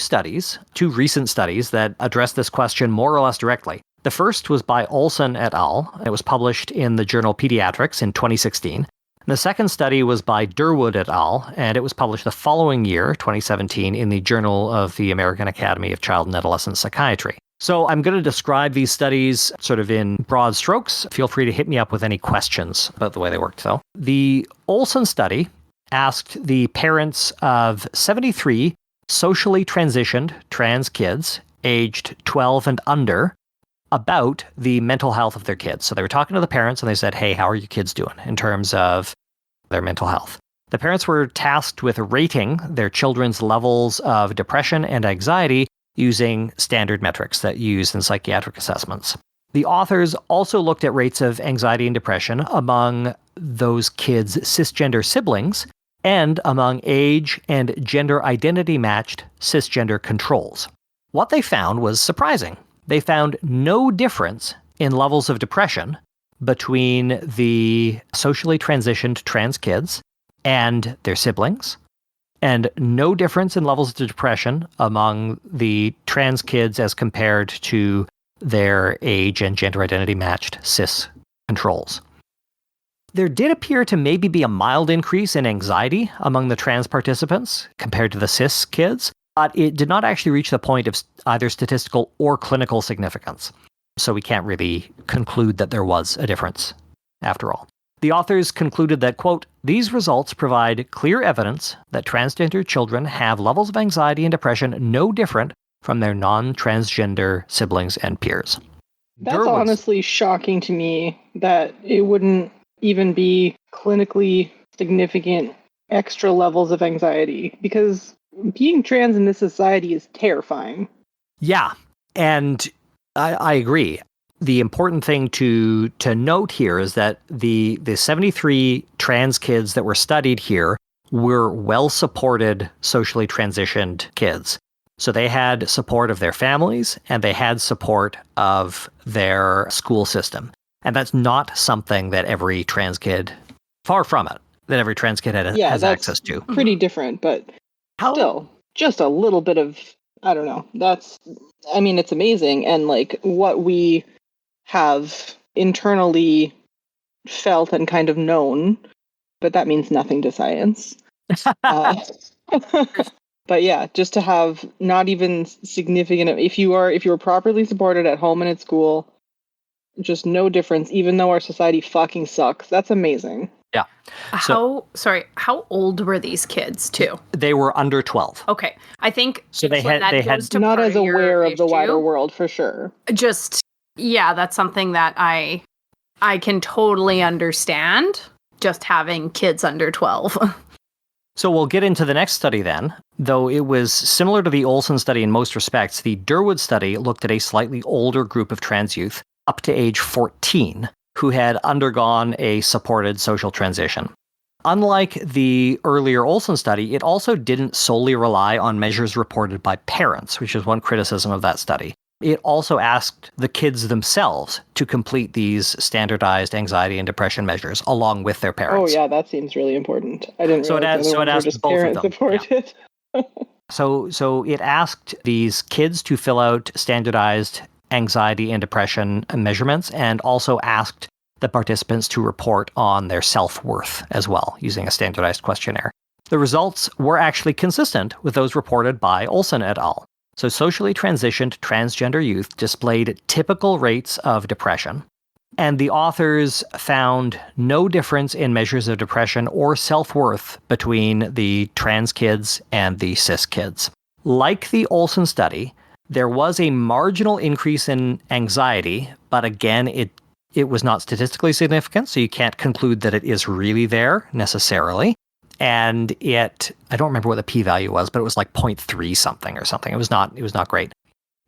recent studies that address this question more or less directly. The first was by Olson et al. It was published in the journal Pediatrics in 2016. The second study was by Durwood et al., and it was published the following year, 2017, in the Journal of the American Academy of Child and Adolescent Psychiatry. So I'm going to describe these studies sort of in broad strokes. Feel free to hit me up with any questions about the way they worked, though. The Olson study asked the parents of 73 socially transitioned trans kids aged 12 and under about the mental health of their kids. So they were talking to the parents and they said, hey, how are your kids doing in terms of their mental health? The parents were tasked with rating their children's levels of depression and anxiety using standard metrics that used in psychiatric assessments. The authors also looked at rates of anxiety and depression among those kids' cisgender siblings and among age and gender identity matched cisgender controls. What they found was surprising. They found no difference in levels of depression between the socially transitioned trans kids and their siblings, and no difference in levels of depression among the trans kids as compared to their age and gender identity matched cis controls. There did appear to maybe be a mild increase in anxiety among the trans participants compared to the cis kids, but it did not actually reach the point of either statistical or clinical significance. So we can't really conclude that there was a difference after all. The authors concluded that, quote, these results provide clear evidence that transgender children have levels of anxiety and depression no different from their non-transgender siblings and peers. That's honestly shocking to me that it wouldn't even be clinically significant extra levels of anxiety, because being trans in this society is terrifying. Yeah, and I agree. The important thing to note here is that the 73 trans kids that were studied here were well-supported, socially transitioned kids. So they had support of their families, and they had support of their school system. And that's not something that every trans kid, far from it, that every trans kid has access to. Pretty different, but still, just a little bit of, I don't know, it's amazing. And like what we have internally felt and kind of known, but that means nothing to science. But yeah, just to have not even significant, if you were properly supported at home and at school, just no difference, even though our society fucking sucks. That's amazing. Yeah. How old were these kids too? They were under 12. Okay. I think so they had not as aware of the wider world for sure. Just, yeah, that's something that I can totally understand, just having kids under 12. So we'll get into the next study then. Though it was similar to the Olson study in most respects, the Durwood study looked at a slightly older group of trans youth, up to age 14, who had undergone a supported social transition. Unlike the earlier Olson study, it also didn't solely rely on measures reported by parents, which is one criticism of that study. It also asked the kids themselves to complete these standardized anxiety and depression measures along with their parents. Oh yeah, that seems really important. I didn't realize it asked both of them. Supported. Yeah. So it asked these kids to fill out standardized anxiety and depression measurements, and also asked the participants to report on their self-worth as well, using a standardized questionnaire. The results were actually consistent with those reported by Olson et al. So socially transitioned transgender youth displayed typical rates of depression, and the authors found no difference in measures of depression or self-worth between the trans kids and the cis kids. Like the Olson study, there was a marginal increase in anxiety, but again, it was not statistically significant, so you can't conclude that it is really there necessarily. And I don't remember what the p-value was, but it was like 0.3 something or something. It was not great.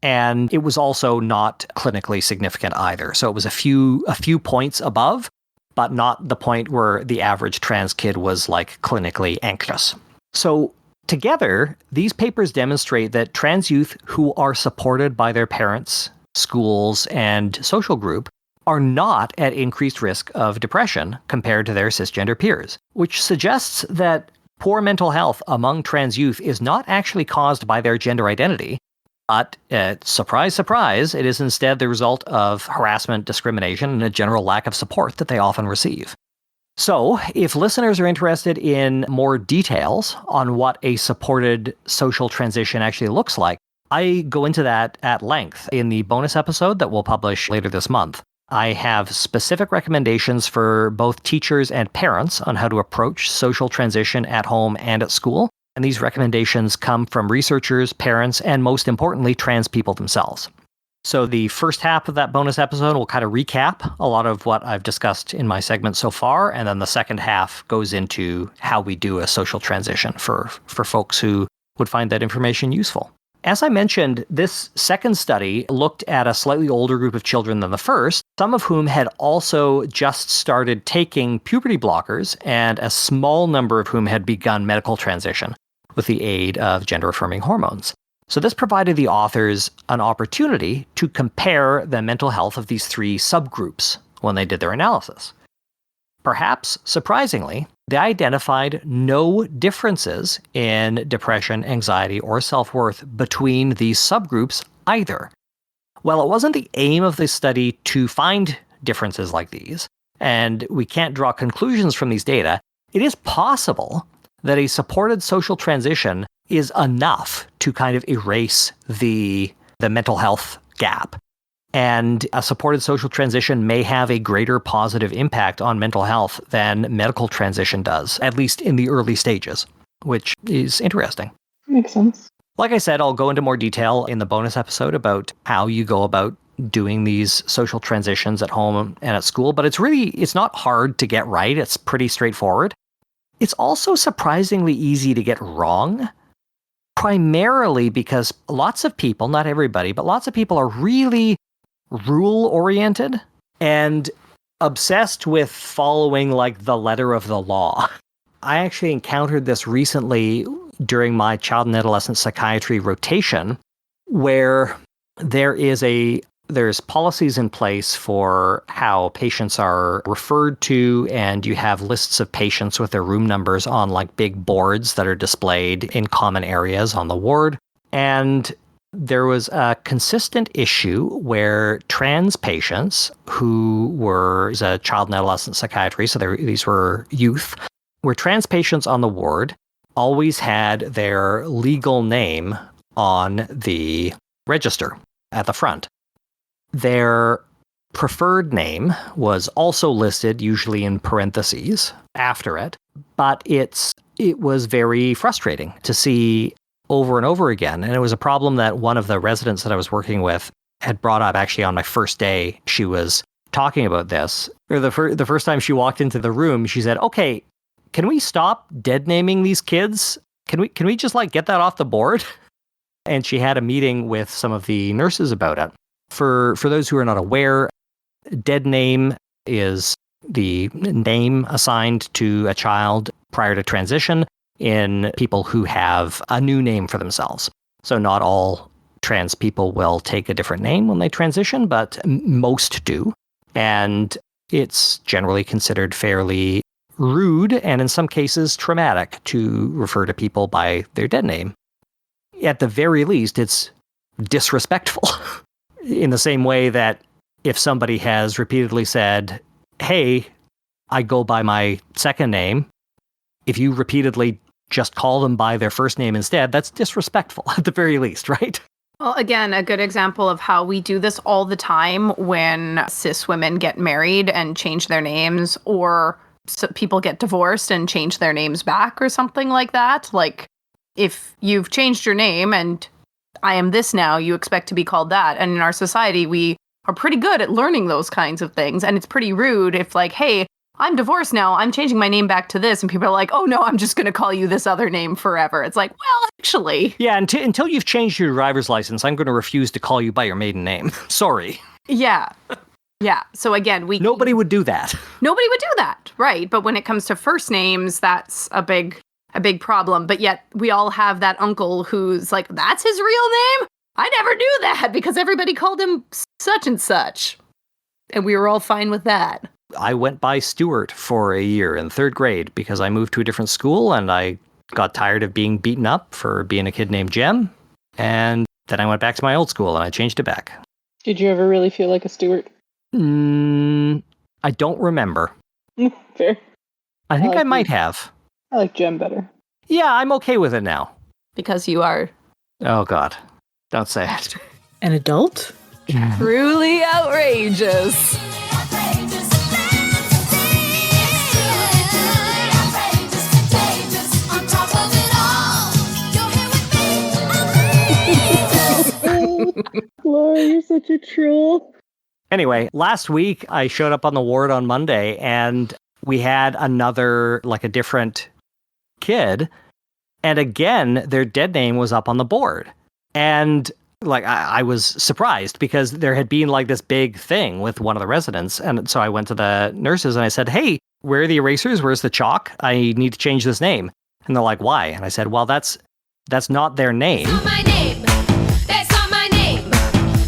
And it was also not clinically significant either. So it was a few points above, but not the point where the average trans kid was like clinically anxious. So together, these papers demonstrate that trans youth who are supported by their parents, schools, and social group are not at increased risk of depression compared to their cisgender peers, which suggests that poor mental health among trans youth is not actually caused by their gender identity, but, surprise, surprise, it is instead the result of harassment, discrimination, and a general lack of support that they often receive. So, if listeners are interested in more details on what a supported social transition actually looks like, I go into that at length in the bonus episode that we'll publish later this month. I have specific recommendations for both teachers and parents on how to approach social transition at home and at school. And these recommendations come from researchers, parents, and most importantly, trans people themselves. So the first half of that bonus episode will kind of recap a lot of what I've discussed in my segment so far, and then the second half goes into how we do a social transition for folks who would find that information useful. As I mentioned, this second study looked at a slightly older group of children than the first, some of whom had also just started taking puberty blockers, and a small number of whom had begun medical transition with the aid of gender-affirming hormones. So this provided the authors an opportunity to compare the mental health of these three subgroups when they did their analysis. Perhaps surprisingly, they identified no differences in depression, anxiety, or self-worth between these subgroups either. While it wasn't the aim of this study to find differences like these, and we can't draw conclusions from these data, it is possible that a supported social transition is enough to kind of erase the mental health gap. And a supported social transition may have a greater positive impact on mental health than medical transition does, at least in the early stages, which is interesting. Makes sense. Like I said, I'll go into more detail in the bonus episode about how you go about doing these social transitions at home and at school, but it's not hard to get right. It's pretty straightforward. It's also surprisingly easy to get wrong, primarily because lots of people, not everybody, but lots of people are really rule-oriented and obsessed with following like the letter of the law. I actually encountered this recently during my child and adolescent psychiatry rotation, where there's policies in place for how patients are referred to, and you have lists of patients with their room numbers on like big boards that are displayed in common areas on the ward. And there was a consistent issue where trans patients who were a child and adolescent psychiatry, so these were youth, where trans patients on the ward always had their legal name on the register at the front. Their preferred name was also listed, usually in parentheses, after it, but it was very frustrating to see over and over again. And it was a problem that one of the residents that I was working with had brought up actually on my first day. She was talking about this. Or the first time she walked into the room, she said, "Okay, can we stop dead naming these kids? Can we just like get that off the board?" And she had a meeting with some of the nurses about it. For those who are not aware, dead name is the name assigned to a child prior to transition in people who have a new name for themselves. So not all trans people will take a different name when they transition, but most do. And it's generally considered fairly rude and in some cases traumatic to refer to people by their dead name. At the very least, it's disrespectful. In the same way that if somebody has repeatedly said, "Hey, I go by my second name," if you repeatedly just call them by their first name instead, that's disrespectful at the very least, right? Well, again, a good example of how we do this all the time when cis women get married and change their names, or people get divorced and change their names back or something like that. Like, if you've changed your name and I am this now, you expect to be called that. And in our society, we are pretty good at learning those kinds of things. And it's pretty rude if like, "Hey, I'm divorced now, I'm changing my name back to this." And people are like, "Oh no, I'm just going to call you this other name forever." It's like, well, actually. Yeah, until you've changed your driver's license, I'm going to refuse to call you by your maiden name. Sorry. Yeah. Yeah. So again, nobody would do that. Nobody would do that. Right. But when it comes to first names, that's a big problem. But yet we all have that uncle who's like, "That's his real name? I never knew that," because everybody called him such and such. And we were all fine with that. I went by Stuart for a year in third grade because I moved to a different school and I got tired of being beaten up for being a kid named Jem. And then I went back to my old school and I changed it back. Did you ever really feel like a Stuart? I don't remember. Fair. I think like I might you. have. I like Jem better. Yeah, I'm okay with it now. Because you are Oh, God. Don't say it. An adult? truly outrageous. Laura, you're such a troll. Anyway, last week I showed up on the ward on Monday and we had another, like a different kid. And again, their dead name was up on the board. And like, I was surprised because there had been like this big thing with one of the residents. And so I went to the nurses and I said, hey, where are the erasers? Where's the chalk? I need to change this name. And they're like, why? And I said, well, that's not their name. That's not my name. That's not my name.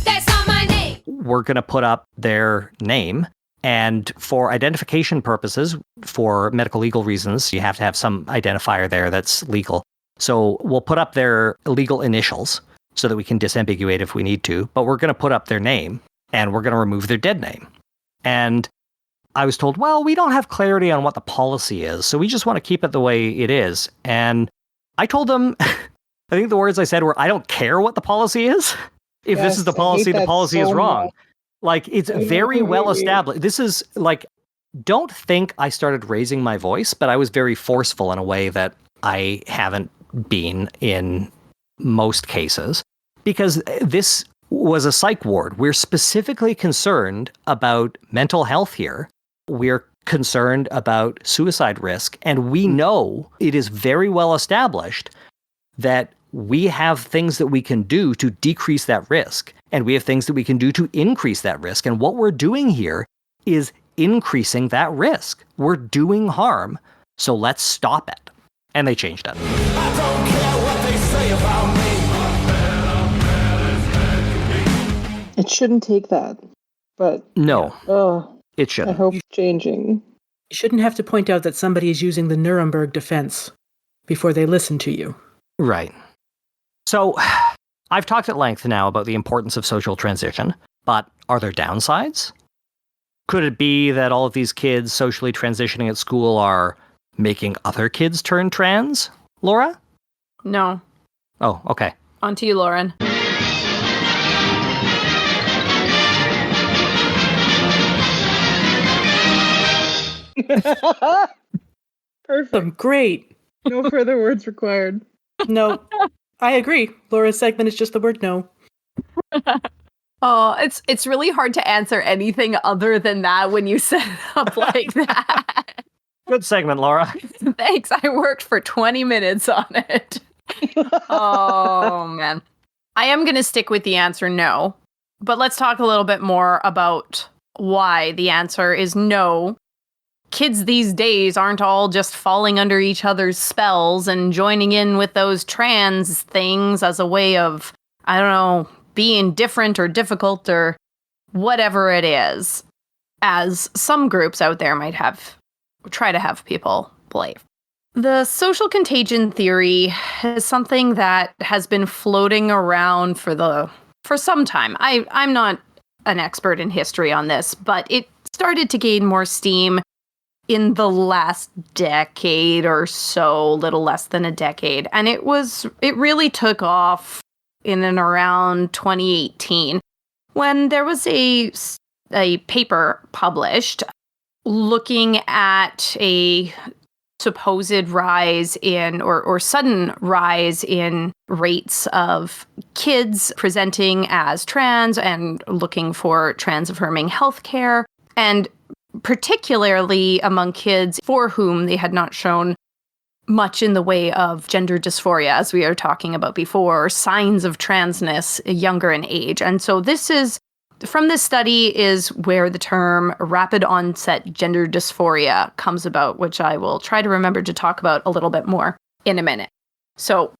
That's not my name. We're going to put up their name. And for identification purposes, for medical legal reasons, you have to have some identifier there that's legal. So we'll put up their legal initials so that we can disambiguate if we need to. But we're going to put up their name and we're going to remove their dead name. And I was told, well, we don't have clarity on what the policy is, so we just want to keep it the way it is. And I told them, I think the words I said were, I don't care what the policy is. If this is the policy, the policy is wrong. Much. Like, it's very well established. This is like, don't think I started raising my voice, but I was very forceful in a way that I haven't been in most cases, because this was a psych ward. We're specifically concerned about mental health here. We're concerned about suicide risk, and we know it is very well established that we have things that we can do to decrease that risk, and we have things that we can do to increase that risk. And what we're doing here is increasing that risk. We're doing harm, so let's stop it. And they changed it. I don't care what they say about me. It shouldn't take that, but No, it I shouldn't. hope it's changing. You shouldn't have to point out that somebody is using the Nuremberg defense before they listen to you. Right. So, I've talked at length now about the importance of social transition, but are there downsides? Could it be that all of these kids socially transitioning at school are making other kids turn trans, Laura? No. Oh, okay. On to you, Lauren. Perfect. Great. No further words required. No, I agree. Laura's segment is just the word no. Oh, it's really hard to answer anything other than that when you set it up like that. Good segment, Laura. Thanks. I worked for 20 minutes on it. Oh, man. I am going to stick with the answer no, but let's talk a little bit more about why the answer is no. Kids these days aren't all just falling under each other's spells and joining in with those trans things as a way of, I don't know, being different or difficult or whatever it is, as some groups out there might try to have people believe. The social contagion theory is something that has been floating around for some time. I'm not an expert in history on this, but it started to gain more steam in the last decade or so, little less than a decade. And it really took off in and around 2018 when there was a paper published looking at a supposed rise in or sudden rise in rates of kids presenting as trans and looking for trans-affirming healthcare, and particularly among kids for whom they had not shown much in the way of gender dysphoria, as we were talking about before, or signs of transness younger in age. And so from this study is where the term rapid-onset gender dysphoria comes about, which I will try to remember to talk about a little bit more in a minute. So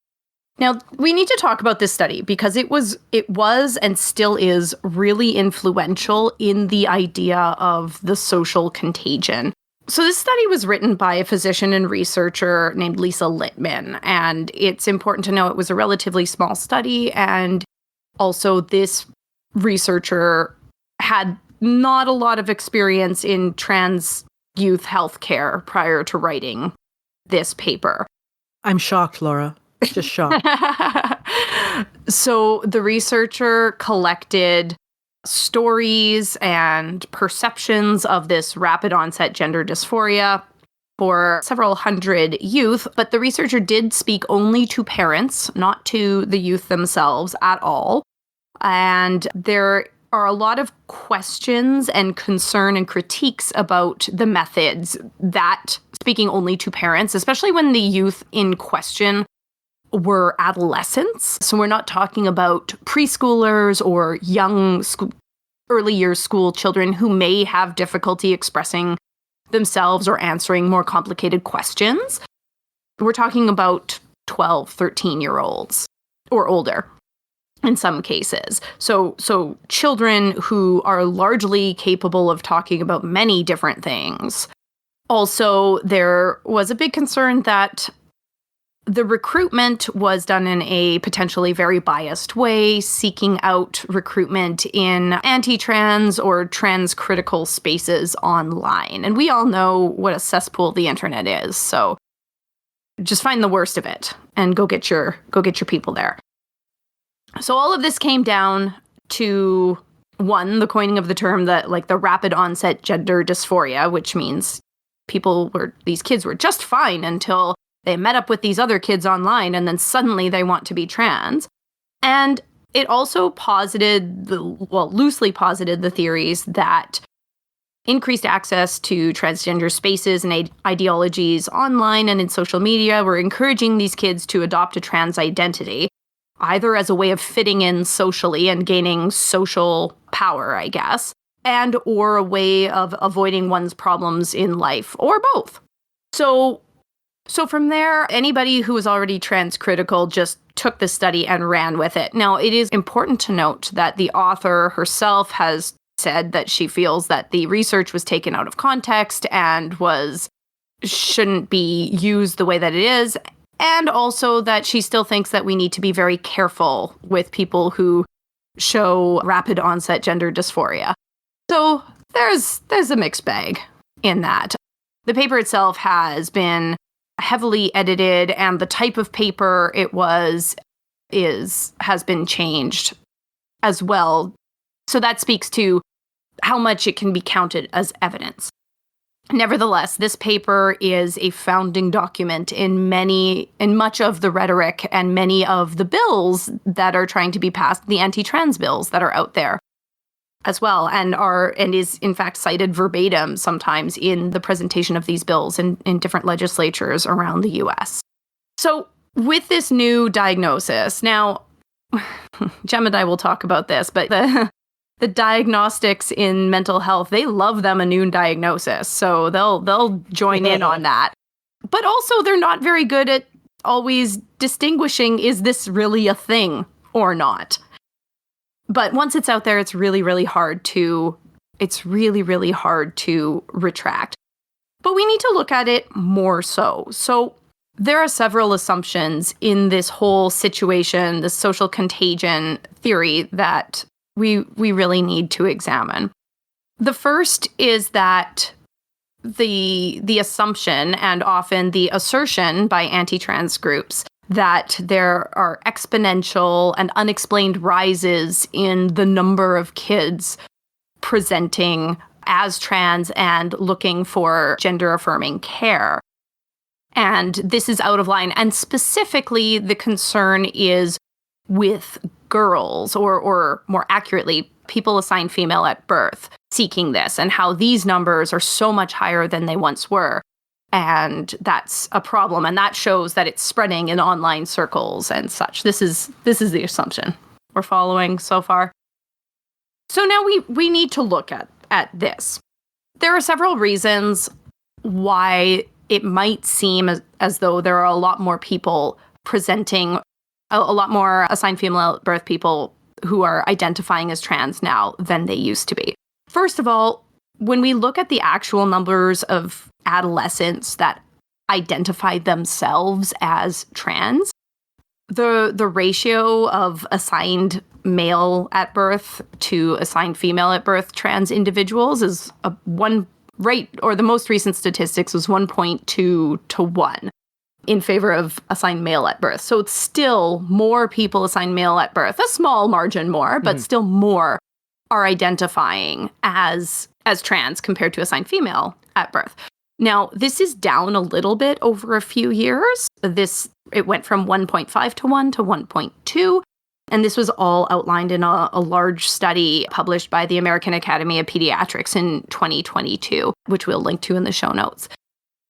now we need to talk about this study because it was and still is really influential in the idea of the social contagion. So this study was written by a physician and researcher named Lisa Littman, and it's important to know it was a relatively small study, and also this researcher had not a lot of experience in trans youth health care prior to writing this paper. I'm shocked, Laura. Just shocked. So the researcher collected stories and perceptions of this rapid onset gender dysphoria for several hundred youth, but the researcher did speak only to parents, not to the youth themselves at all. And there are a lot of questions and concern and critiques about the methods that speaking only to parents, especially when the youth in question were adolescents. So we're not talking about preschoolers or young early years school children who may have difficulty expressing themselves or answering more complicated questions. We're talking about 12, 13-year-olds or older in some cases. So children who are largely capable of talking about many different things. Also, there was a big concern that the recruitment was done in a potentially very biased way, seeking out recruitment in anti-trans or trans-critical spaces online. And we all know what a cesspool the internet is, so just find the worst of it and go get your people there. So all of this came down to, one, the coining of the term that like the rapid onset gender dysphoria, which means these kids were just fine until they met up with these other kids online and then suddenly they want to be trans. And it also loosely posited the theories that increased access to transgender spaces and ideologies online and in social media were encouraging these kids to adopt a trans identity, either as a way of fitting in socially and gaining social power, I guess, and or a way of avoiding one's problems in life, or both. So from there, anybody who was already trans-critical just took the study and ran with it. Now, it is important to note that the author herself has said that she feels that the research was taken out of context and shouldn't be used the way that it is, and also that she still thinks that we need to be very careful with people who show rapid onset gender dysphoria. So there's a mixed bag in that. The paper itself has been heavily edited, and the type of paper it has been changed as well. So that speaks to how much it can be counted as evidence. Nevertheless, this paper is a founding document in much of the rhetoric and many of the bills that are trying to be passed, the anti-trans bills that are out there as well, and is in fact cited verbatim sometimes in the presentation of these bills in different legislatures around the US. So with this new diagnosis, now, Jem and I will talk about this, but the diagnostics in mental health, they love them a new diagnosis, so they'll join in on that. But also they're not very good at always distinguishing, is this really a thing or not? But once it's out there, it's really, really hard to retract. But we need to look at it more so. So there are several assumptions in this whole situation, the social contagion theory, that we really need to examine. The first is that the assumption, and often the assertion by anti-trans groups, that there are exponential and unexplained rises in the number of kids presenting as trans and looking for gender-affirming care. And this is out of line. And specifically, the concern is with girls, or more accurately, people assigned female at birth seeking this, and how these numbers are so much higher than they once were. And that's a problem, and that shows that it's spreading in online circles and such. This is the assumption we're following so far. So now we need to look at this. There are several reasons why it might seem as though there are a lot more people presenting, a lot more assigned female at birth people who are identifying as trans now than they used to be. First of all, when we look at the actual numbers of adolescents that identify themselves as trans, the ratio of assigned male at birth to assigned female at birth trans individuals is 1 rate, or the most recent statistics was 1.2 to 1 in favor of assigned male at birth. So it's still more people assigned male at birth, a small margin more, but still more are identifying as trans compared to assigned female at birth. Now, this is down a little bit over a few years. It went from 1.5 to 1 to 1.2. And this was all outlined in a large study published by the American Academy of Pediatrics in 2022, which we'll link to in the show notes.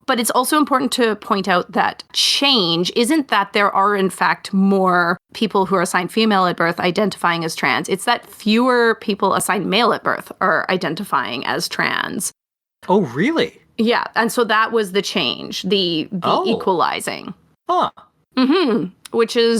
But it's also important to point out that change isn't that there are, in fact, more people who are assigned female at birth identifying as trans. It's that fewer people assigned male at birth are identifying as trans. Oh, really? Yeah. And so that was the change, the equalizing. Huh. Mm-hmm.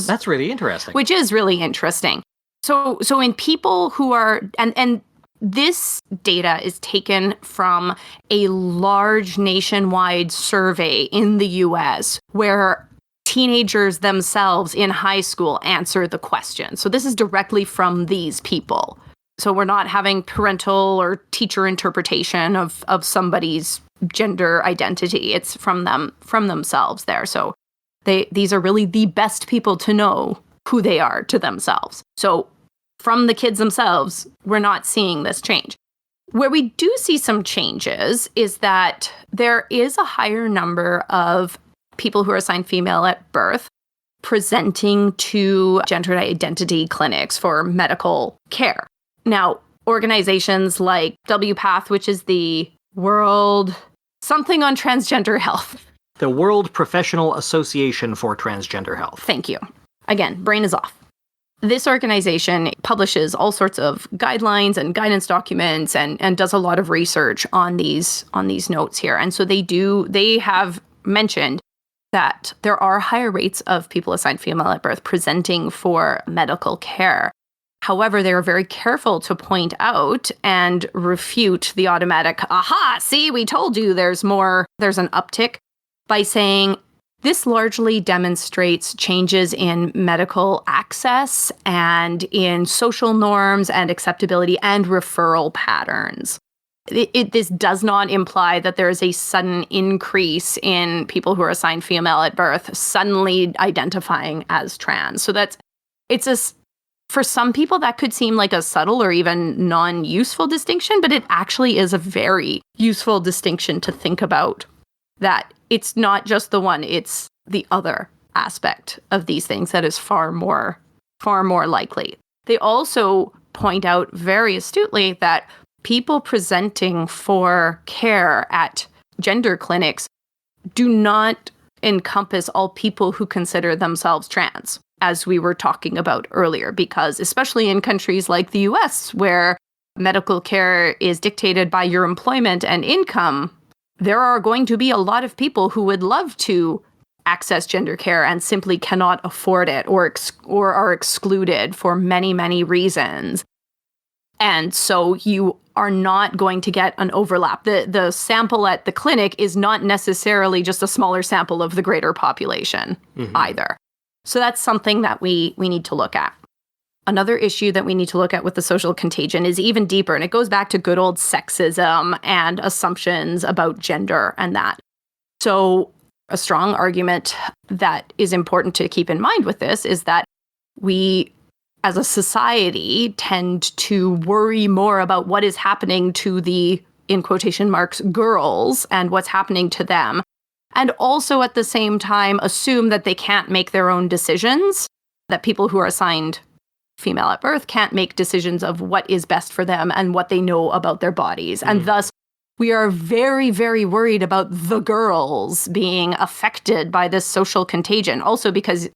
That's really interesting. Which is really interesting. So in people who are, and this data is taken from a large nationwide survey in the US where teenagers themselves in high school answer the question. So this is directly from these people. So we're not having parental or teacher interpretation of somebody's gender identity. It's from themselves there. So these are really the best people to know who they are to themselves. So from the kids themselves, we're not seeing this change. Where we do see some changes is that there is a higher number of people who are assigned female at birth presenting to gender identity clinics for medical care. Now, organizations like WPATH, which is the World something on Transgender Health. The World Professional Association for Transgender Health. Thank you. Again, brain is off. This organization publishes all sorts of guidelines and guidance documents and does a lot of research on these notes here. And so they have mentioned that there are higher rates of people assigned female at birth presenting for medical care. However, they are very careful to point out and refute the automatic, aha, see, we told you there's an uptick, by saying this largely demonstrates changes in medical access and in social norms and acceptability and referral patterns. This does not imply that there is a sudden increase in people who are assigned female at birth suddenly identifying as trans. So for some people, that could seem like a subtle or even non-useful distinction, but it actually is a very useful distinction to think about, that it's not just the one, it's the other aspect of these things that is far more likely. They also point out very astutely that people presenting for care at gender clinics do not encompass all people who consider themselves trans, as we were talking about earlier, because especially in countries like the US, where medical care is dictated by your employment and income, there are going to be a lot of people who would love to access gender care and simply cannot afford it or are excluded for many, many reasons. And so you are not going to get an overlap. The sample at the clinic is not necessarily just a smaller sample of the greater population either. So that's something that we need to look at. Another issue that we need to look at with the social contagion is even deeper, and it goes back to good old sexism and assumptions about gender and that. So a strong argument that is important to keep in mind with this is that we, as a society, tend to worry more about what is happening to the, in quotation marks, girls and what's happening to them. And also at the same time assume that they can't make their own decisions, that people who are assigned female at birth can't make decisions of what is best for them and what they know about their bodies. And thus, we are very, very worried about the girls being affected by this social contagion. Also because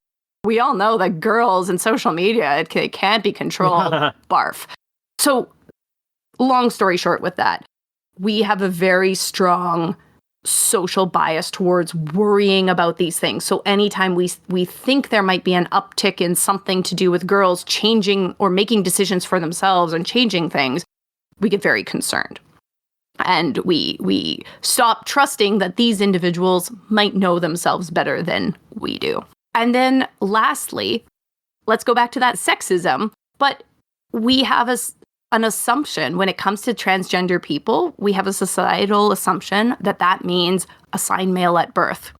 we all know that girls in social media, it can't be controlled. Barf. So long story short with that, we have a very strong social bias towards worrying about these things. So anytime we think there might be an uptick in something to do with girls changing or making decisions for themselves and changing things, we get very concerned. And we stop trusting that these individuals might know themselves better than we do. And then lastly, let's go back to that sexism, but we have an assumption when it comes to transgender people. We have a societal assumption that that means assigned male at birth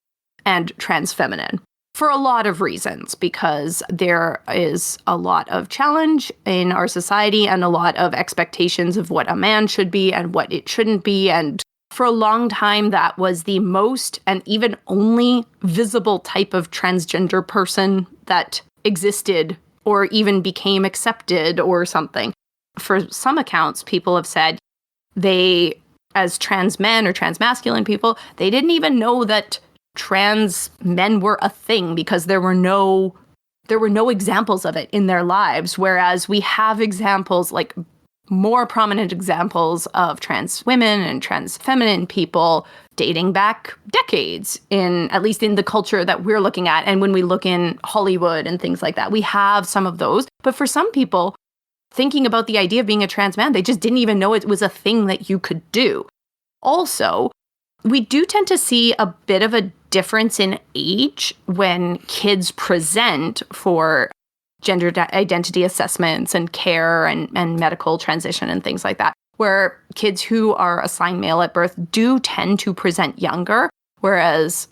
and trans feminine for a lot of reasons, because there is a lot of challenge in our society and a lot of expectations of what a man should be and what it shouldn't be. And for a long time, that was the most and even only visible type of transgender person that existed or even became accepted or something. For some accounts, people have said they, as trans men or trans masculine people, they didn't even know that trans men were a thing because there were no examples of it in their lives. Whereas we have examples, like more prominent examples of trans women and trans feminine people dating back decades, at least in the culture that we're looking at. And when we look in Hollywood and things like that, we have some of those. But for some people, thinking about the idea of being a trans man, they just didn't even know it was a thing that you could do. Also, we do tend to see a bit of a difference in age when kids present for gender identity assessments and care and medical transition and things like that, where kids who are assigned male at birth do tend to present younger, whereas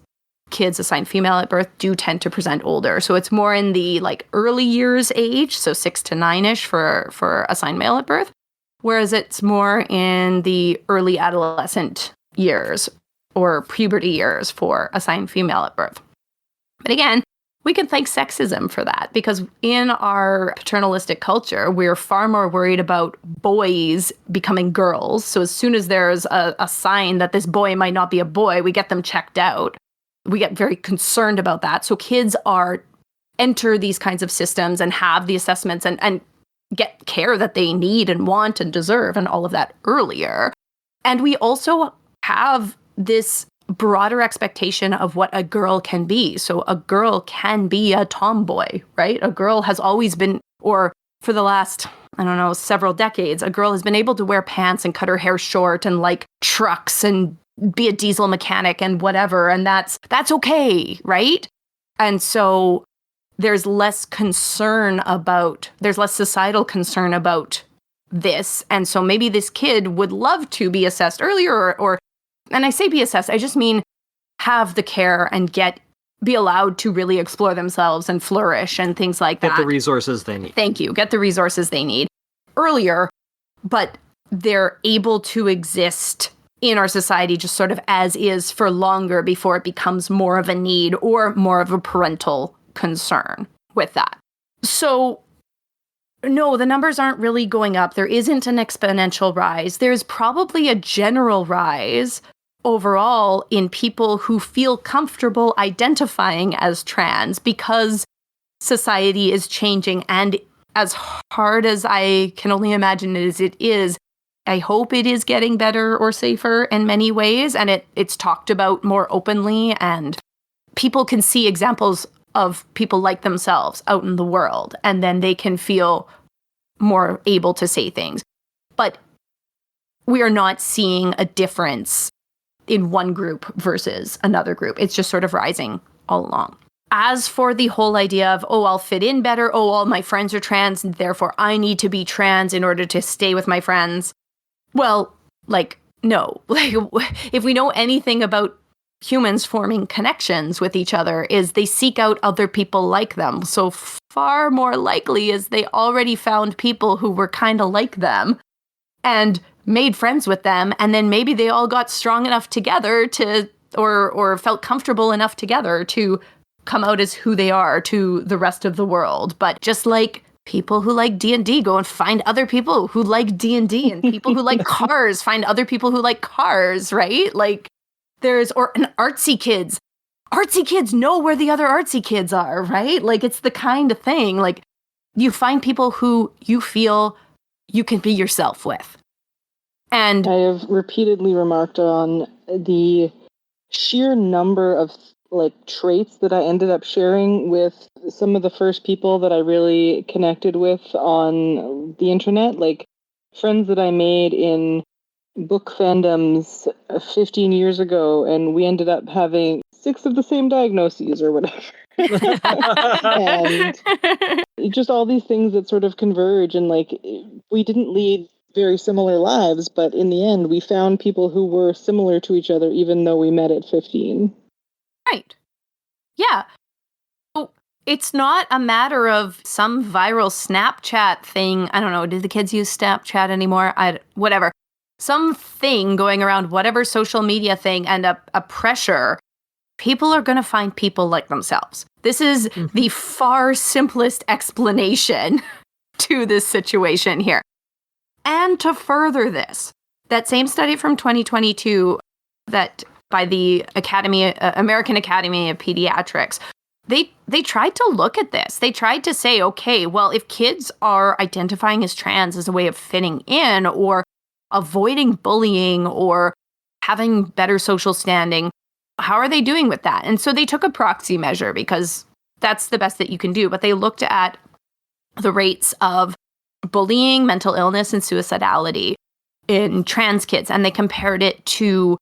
kids assigned female at birth do tend to present older. So it's more in the like early years age, so 6 to 9-ish for assigned male at birth, whereas it's more in the early adolescent years or puberty years for assigned female at birth. But again, we can thank sexism for that, because in our paternalistic culture, we're far more worried about boys becoming girls. So as soon as there's a sign that this boy might not be a boy, we get them checked out. We get very concerned about that. So kids enter these kinds of systems and have the assessments and get care that they need and want and deserve and all of that earlier. And we also have this broader expectation of what a girl can be. So a girl can be a tomboy, right? A girl has always been, or for the last, several decades, a girl has been able to wear pants and cut her hair short and like trucks and be a diesel mechanic and whatever. And that's okay, right? And so there's less societal concern about this. And so maybe this kid would love to be assessed earlier or and I say be assessed, I just mean have the care and be allowed to really explore themselves and flourish and things like that. Get the resources they need. Thank you. Get the resources they need earlier, but they're able to exist in our society just sort of as is for longer before it becomes more of a need or more of a parental concern with that. So no, the numbers aren't really going up. There isn't an exponential rise. There's probably a general rise overall in people who feel comfortable identifying as trans because society is changing. And as hard as I can only imagine it is, I hope it is getting better or safer in many ways. And it's talked about more openly, and people can see examples of people like themselves out in the world, and then they can feel more able to say things. But we are not seeing a difference in one group versus another group. It's just sort of rising all along. As for the whole idea of, I'll fit in better, all my friends are trans, and therefore I need to be trans in order to stay with my friends. Well, no. If we know anything about humans forming connections with each other, is they seek out other people like them. So far more likely is they already found people who were kind of like them and made friends with them, and then maybe they all got strong enough together or felt comfortable enough together to come out as who they are to the rest of the world. But just like people who like D&D go and find other people who like D&D, and people who like cars find other people who like cars, right? Artsy kids know where the other artsy kids are, right? It's the kind of thing, you find people who you feel you can be yourself with. And I have repeatedly remarked on the sheer number of traits that I ended up sharing with some of the first people that I really connected with on the internet, friends that I made in book fandoms 15 years ago, and we ended up having 6 of the same diagnoses or whatever. And just all these things that sort of converge, and like we didn't lead very similar lives, but in the end we found people who were similar to each other even though we met at 15. Right. Yeah. So it's not a matter of some viral Snapchat thing. I don't know. Do the kids use Snapchat anymore? Whatever. Something going around, whatever social media thing, and a pressure. People are going to find people like themselves. This is the far simplest explanation to this situation here. And to further this, that same study from 2022 that by the American Academy of Pediatrics, they tried to look at this. They tried to say, okay, well, if kids are identifying as trans as a way of fitting in or avoiding bullying or having better social standing, how are they doing with that? And so they took a proxy measure because that's the best that you can do. But they looked at the rates of bullying, mental illness, and suicidality in trans kids. And they compared it to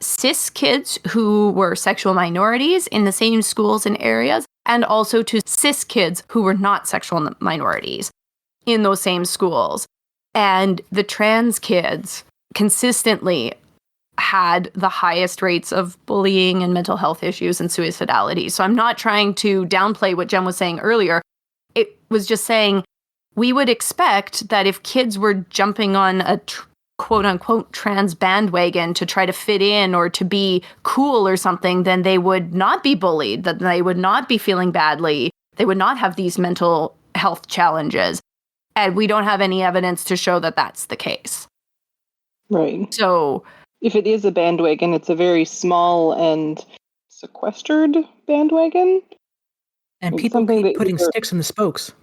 cis kids who were sexual minorities in the same schools and areas, and also to cis kids who were not sexual minorities in those same schools. And the trans kids consistently had the highest rates of bullying and mental health issues and suicidality. So I'm not trying to downplay what Jen was saying earlier. It was just saying we would expect that if kids were jumping on a quote unquote trans bandwagon to try to fit in or to be cool or something, then they would not be bullied, that they would not be feeling badly. They would not have these mental health challenges. And we don't have any evidence to show that that's the case. Right. So if it is a bandwagon, it's a very small and sequestered bandwagon. And It's people something keep that putting you were- sticks in the spokes.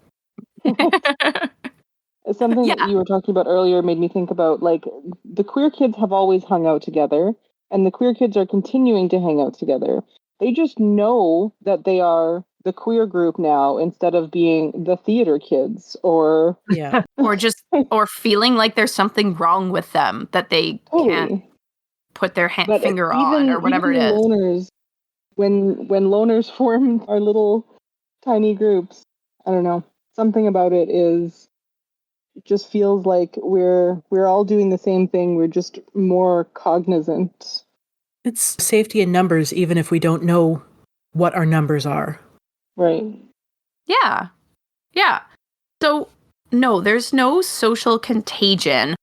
Something Yeah. that you were talking about earlier made me think about, like, the queer kids have always hung out together, and the queer kids are continuing to hang out together. They just know that they are the queer group now instead of being the theater kids or Yeah. or feeling like there's something wrong with them that they can't totally. put their But finger on or whatever it even is. loners, when loners form our little tiny groups, I don't know. Something about it just feels like we're all doing the same thing. We're just more cognizant. It's safety in numbers, even if we don't know what our numbers are. Right. Yeah. Yeah. So, no, there's no social contagion.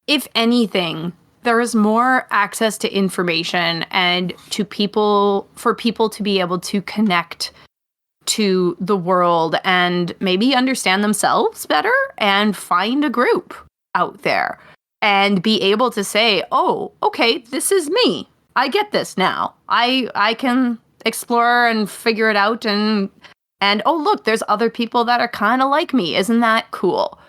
If anything, there is more access to information and for people to be able to connect to the world and maybe understand themselves better and find a group out there and be able to say, oh, okay, this is me. I get this now. I can explore and figure it out and oh, look, there's other people that are kind of like me. Isn't that cool?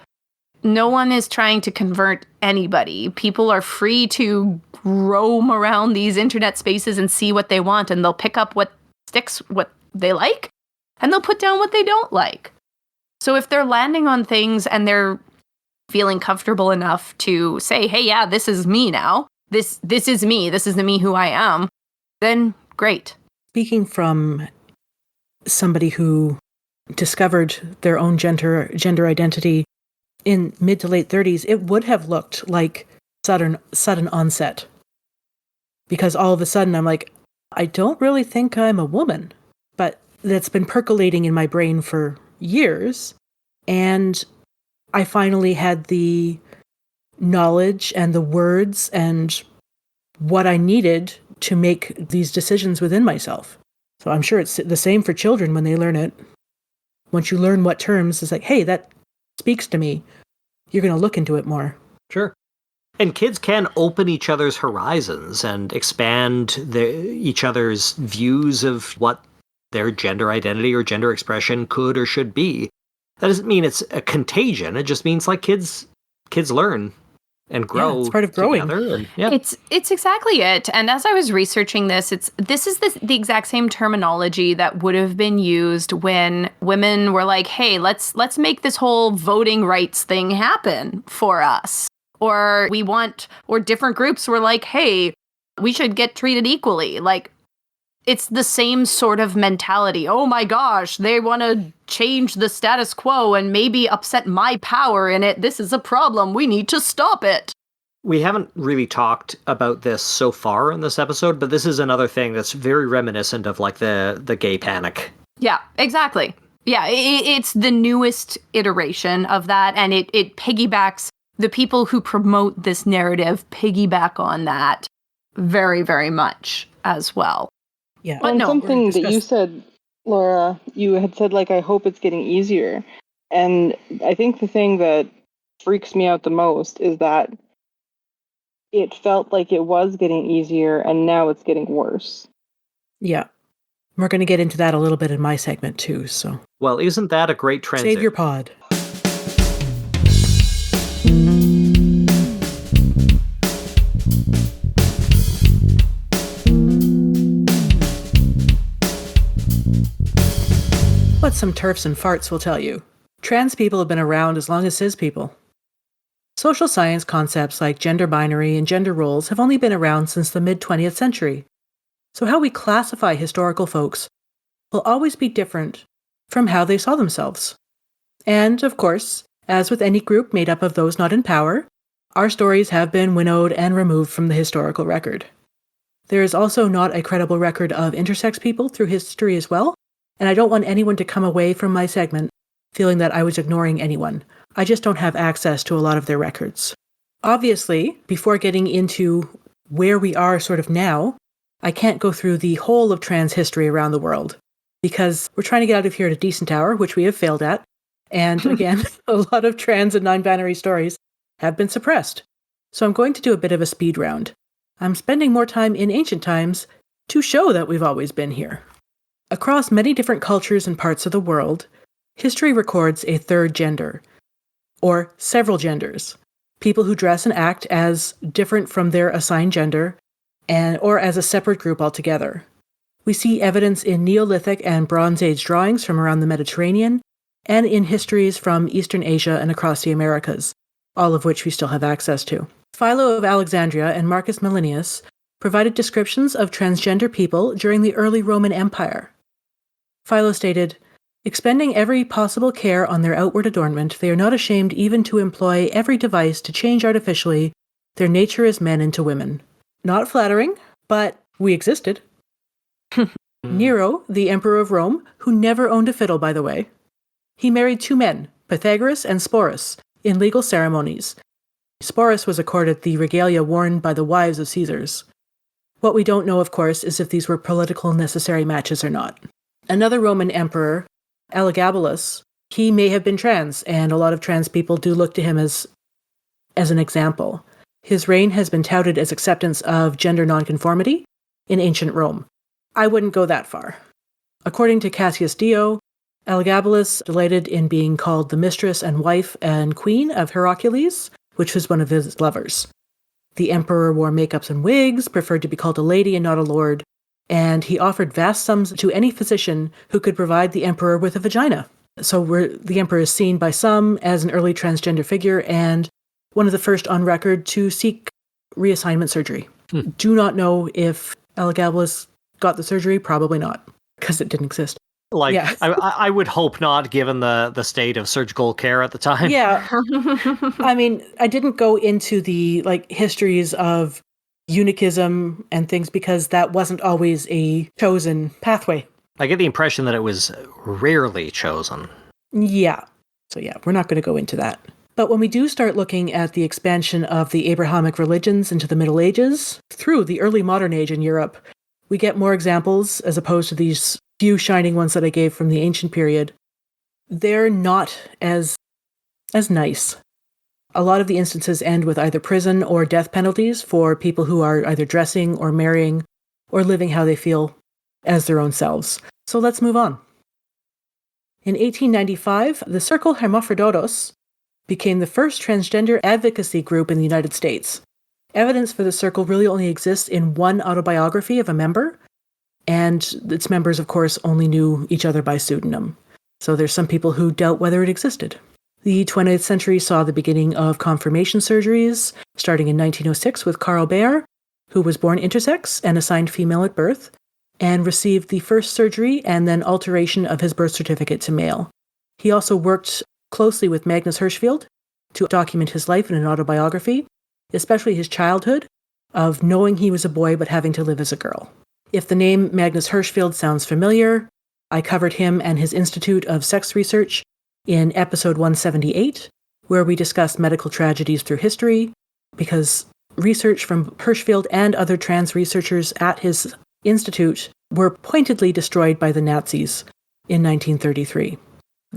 No one is trying to convert anybody. People are free to roam around these internet spaces and see what they want, and they'll pick up what sticks, what they like, and they'll put down what they don't like. So if they're landing on things and they're feeling comfortable enough to say, hey, yeah, this is me now. This is me. This is the me who I am. Then great. Speaking from somebody who discovered their own gender identity in mid to late 30s, it would have looked like sudden onset. Because all of a sudden I'm like, I don't really think I'm a woman. But that's been percolating in my brain for years. And I finally had the knowledge and the words and what I needed to make these decisions within myself. So I'm sure it's the same for children when they learn it. Once you learn what terms, it's like, hey, that speaks to me. You're going to look into it more. Sure. And kids can open each other's horizons and expand each other's views of what their gender identity or gender expression could or should be. That doesn't mean it's a contagion. It just means like kids learn and grow. Yeah, it's part of growing. And, yeah. It's exactly it. And as I was researching this is the exact same terminology that would have been used when women were like, hey, let's make this whole voting rights thing happen for us. Or different groups were like, hey, we should get treated equally. Like, it's the same sort of mentality. Oh my gosh, they want to change the status quo and maybe upset my power in it. This is a problem. We need to stop it. We haven't really talked about this so far in this episode, but this is another thing that's very reminiscent of like the gay panic. Yeah, exactly. Yeah, it's the newest iteration of that, and it piggybacks, the people who promote this narrative piggyback on that very, very much as well. Yeah. But And no, something that you said, Laura, you had said, like, I hope it's getting easier. And I think the thing that freaks me out the most is that it felt like it was getting easier and now it's getting worse. Yeah. We're going to get into that a little bit in my segment too, so Well, isn't that a great transition? save your pod. What some turfs and farts will tell you. Trans people have been around as long as cis people. Social science concepts like gender binary and gender roles have only been around since the mid-20th century. So how we classify historical folks will always be different from how they saw themselves. And, of course, as with any group made up of those not in power, our stories have been winnowed and removed from the historical record. There is also not a credible record of intersex people through history as well, and I don't want anyone to come away from my segment feeling that I was ignoring anyone. I just don't have access to a lot of their records. Obviously, before getting into where we are sort of now, I can't go through the whole of trans history around the world, because we're trying to get out of here at a decent hour, which we have failed at. And again, a lot of trans and non-binary stories have been suppressed. So I'm going to do a bit of a speed round. I'm spending more time in ancient times to show that we've always been here. Across many different cultures and parts of the world, history records a third gender, or several genders, people who dress and act as different from their assigned gender, or as a separate group altogether. We see evidence in Neolithic and Bronze Age drawings from around the Mediterranean, and in histories from Eastern Asia and across the Americas, all of which we still have access to. Philo of Alexandria and Marcus Millenius provided descriptions of transgender people during the early Roman Empire. Philo stated, "Expending every possible care on their outward adornment, they are not ashamed even to employ every device to change artificially their nature as men into women." Not flattering, but we existed. Nero, the emperor of Rome, who never owned a fiddle, by the way, he married two men, Pythagoras and Sporus, in legal ceremonies. Sporus was accorded the regalia worn by the wives of Caesars. What we don't know, of course, is if these were political necessary matches or not. Another Roman emperor, Elagabalus, he may have been trans, and a lot of trans people do look to him as an example. His reign has been touted as acceptance of gender nonconformity in ancient Rome. I wouldn't go that far. According to Cassius Dio, Elagabalus delighted in being called the mistress and wife and queen of Heracles, which was one of his lovers. The emperor wore makeups and wigs, preferred to be called a lady and not a lord, and he offered vast sums to any physician who could provide the emperor with a vagina. So the emperor is seen by some as an early transgender figure and one of the first on record to seek reassignment surgery. Do not know if Elagabalus got the surgery, probably not, because it didn't exist. Like, Yeah. I would hope not, given the state of surgical care at the time. Yeah. I mean, I didn't go into the histories of eunuchism and things because that wasn't always a chosen pathway. I get the impression that it was rarely chosen. Yeah. So yeah, we're not going to go into that. But when we do start looking at the expansion of the Abrahamic religions into the Middle Ages, through the early modern age in Europe, we get more examples as opposed to these few shining ones that I gave from the ancient period. They're not as nice. A lot of the instances end with either prison or death penalties for people who are either dressing or marrying or living how they feel as their own selves. So let's move on. In 1895, the Circle Hermaphroditos became the first transgender advocacy group in the United States. Evidence for the circle really only exists in one autobiography of a member, and its members, of course, only knew each other by pseudonym. So there's some people who doubt whether it existed. The 20th century saw the beginning of confirmation surgeries, starting in 1906 with Carl Baer, who was born intersex and assigned female at birth, and received the first surgery and then alteration of his birth certificate to male. He also worked closely with Magnus Hirschfeld to document his life in an autobiography, especially his childhood of knowing he was a boy but having to live as a girl. If the name Magnus Hirschfeld sounds familiar, I covered him and his Institute of Sex Research in episode 178, where we discussed medical tragedies through history, because research from Hirschfeld and other trans researchers at his institute were pointedly destroyed by the Nazis in 1933.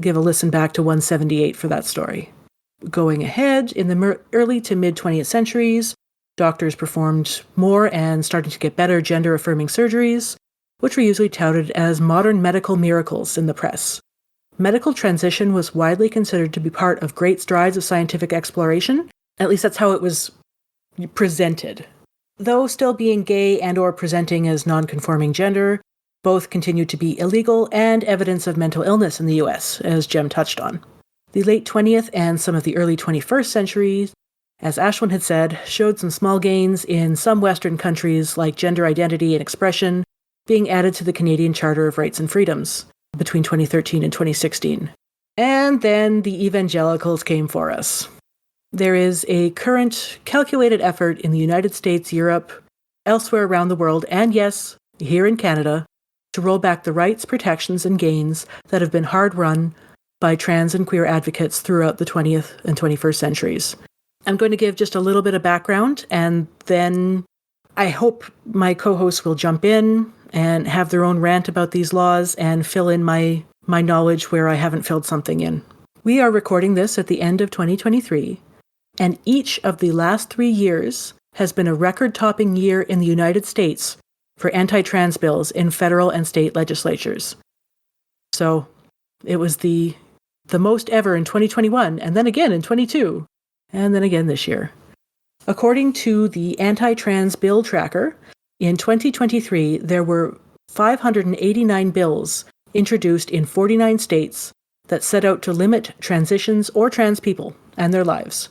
Give a listen back to 178 for that story. Going ahead, in the early to mid-20th centuries, doctors performed more and started to get better gender-affirming surgeries, which were usually touted as modern medical miracles in the press. Medical transition was widely considered to be part of great strides of scientific exploration. At least that's how it was presented. Though still being gay and or presenting as non-conforming gender, both continued to be illegal and evidence of mental illness in the US, as Jem touched on. The late 20th and some of the early 21st centuries, as Ashlyn had said, showed some small gains in some Western countries like gender identity and expression being added to the Canadian Charter of Rights and Freedoms between 2013 and 2016. And then the evangelicals came for us. There is a current calculated effort in the United States, Europe, elsewhere around the world, and yes, here in Canada, to roll back the rights, protections, and gains that have been hard-run by trans and queer advocates throughout the 20th and 21st centuries. I'm going to give just a little bit of background, and then I hope my co-hosts will jump in and have their own rant about these laws and fill in my knowledge where I haven't filled something in. We are recording this at the end of 2023, and each of the last 3 years has been a record-topping year in the United States for anti-trans bills in federal and state legislatures. So it was the most ever in 2021, and then again in 22, and then again this year. According to the Anti-Trans Bill Tracker, in 2023, there were 589 bills introduced in 49 states that set out to limit transitions or trans people and their lives.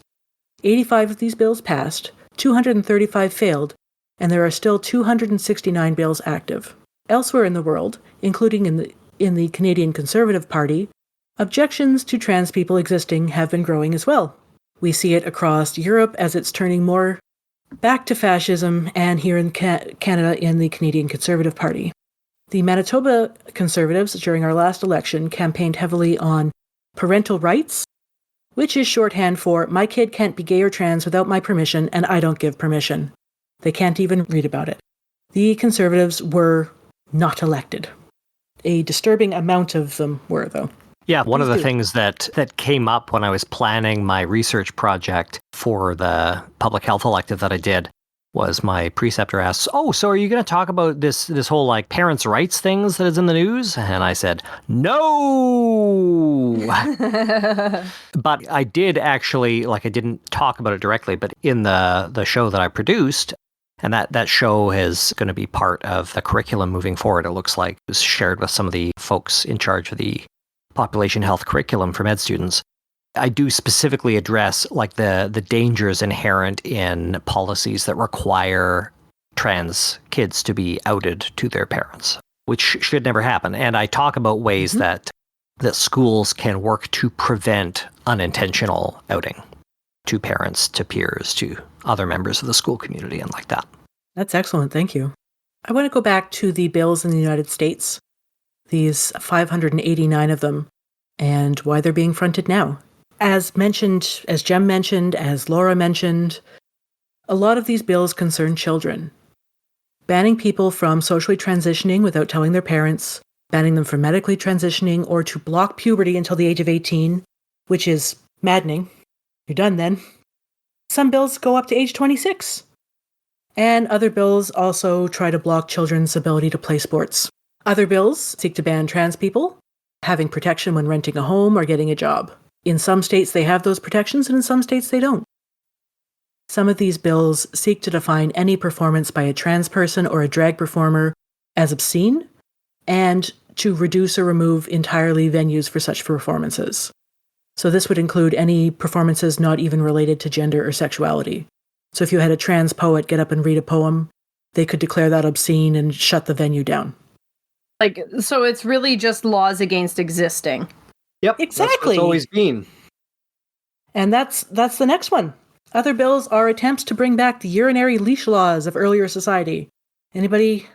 85 of these bills passed, 235 failed, and there are still 269 bills active. Elsewhere in the world, including in the Canadian Conservative Party, objections to trans people existing have been growing as well. We see it across Europe as it's turning more back to fascism, and here in Canada in the Canadian Conservative Party. The Manitoba Conservatives, during our last election, campaigned heavily on parental rights, which is shorthand for my kid can't be gay or trans without my permission, and I don't give permission. They can't even read about it. The Conservatives were not elected. A disturbing amount of them were, though. Yeah, one of the things that came up when I was planning my research project for the public health elective that I did was my preceptor asked, so are you going to talk about this whole like parents' rights things that is in the news? And I said, no. But I did actually, I didn't talk about it directly, but in the show that I produced, and that show is going to be part of the curriculum moving forward, it looks like. It was shared with some of the folks in charge of the population health curriculum for med students. I do specifically address the dangers inherent in policies that require trans kids to be outed to their parents, which should never happen. And I talk about ways that schools can work to prevent unintentional outing to parents, to peers, to other members of the school community, and like that. That's excellent. Thank you. I want to go back to the bills in the United States, these 589 of them, and why they're being fronted now. As mentioned, as Jem mentioned, as Laura mentioned, a lot of these bills concern children. Banning people from socially transitioning without telling their parents, banning them from medically transitioning, or to block puberty until the age of 18, which is maddening. You're done then. Some bills go up to age 26. And other bills also try to block children's ability to play sports. Other bills seek to ban trans people having protection when renting a home or getting a job. In some states, they have those protections, and in some states, they don't. Some of these bills seek to define any performance by a trans person or a drag performer as obscene, and to reduce or remove entirely venues for such performances. So this would include any performances not even related to gender or sexuality. So if you had a trans poet get up and read a poem, they could declare that obscene and shut the venue down. Like, so it's really just laws against existing. Yep. That's what Exactly. it's always been. And that's the next one. Other bills are attempts to bring back the urinary leash laws of earlier society. Anybody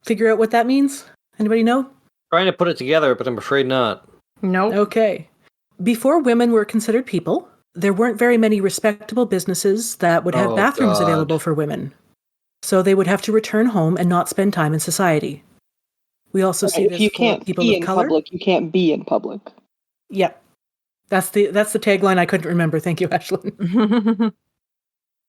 figure out what that means? Anybody know? Trying to put it together, but I'm afraid not. Nope. Okay. Before women were considered people, there weren't very many respectable businesses that would have Oh, bathrooms God. available for women. So they would have to return home and not spend time in society. We also see If this you for can't people pee of in color. public, you can't be in public. Yep. That's the tagline I couldn't remember. Thank you, Ashlyn.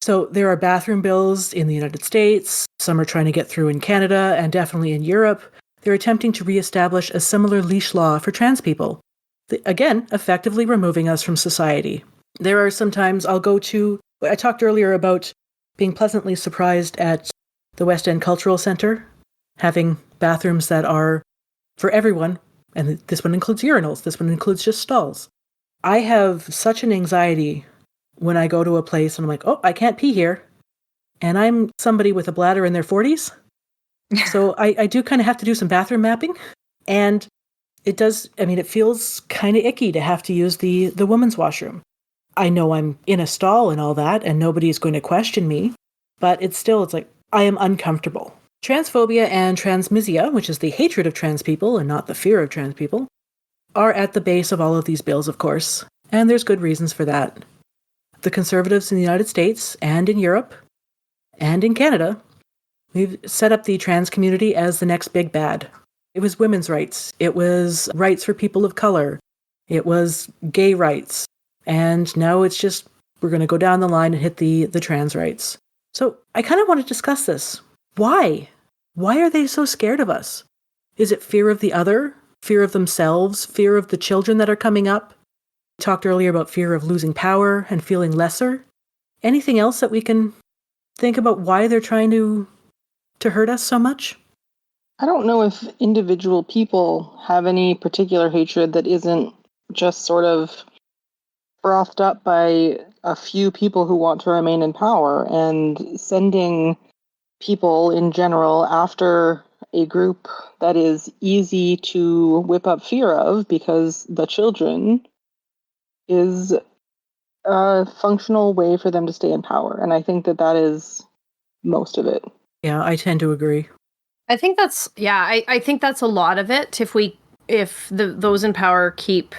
So there are bathroom bills in the United States. Some are trying to get through in Canada and definitely in Europe. They're attempting to reestablish a similar leash law for trans people. Again, effectively removing us from society. There are sometimes I talked earlier about being pleasantly surprised at the West End Cultural Centre, having bathrooms that are for everyone. And this one includes urinals. This one includes just stalls. I have such an anxiety when I go to a place and I'm like, oh, I can't pee here. And I'm somebody with a bladder in their 40s. So I do kind of have to do some bathroom mapping. And it feels kind of icky to have to use the women's washroom. I know I'm in a stall and all that, and nobody's going to question me. But it's like, I am uncomfortable. Transphobia and transmisia, which is the hatred of trans people and not the fear of trans people, are at the base of all of these bills, of course. And there's good reasons for that. The conservatives in the United States and in Europe and in Canada, we've set up the trans community as the next big bad. It was women's rights. It was rights for people of color. It was gay rights. And now it's just, we're going to go down the line and hit the trans rights. So I kind of want to discuss this. Why? Why are they so scared of us? Is it fear of the other? Fear of themselves? Fear of the children that are coming up? We talked earlier about fear of losing power and feeling lesser. Anything else that we can think about why they're trying to hurt us so much? I don't know if individual people have any particular hatred that isn't just sort of frothed up by a few people who want to remain in power, and sending people in general after a group that is easy to whip up fear of because the children is a functional way for them to stay in power. And I think that is most of it. Yeah, I tend to agree. I think that's I think that's a lot of it. If those in power keep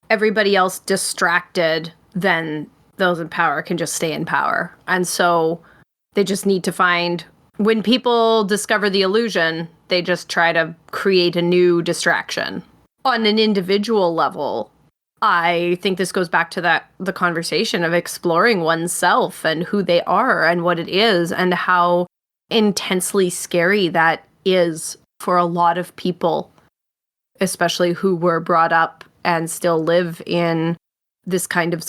everybody else distracted, then those in power can just stay in power. And so they just need to find, when people discover the illusion, they just try to create a new distraction. On an individual level, I think this goes back to the conversation of exploring oneself and who they are and what it is and how intensely scary that is for a lot of people, especially who were brought up and still live in this kind of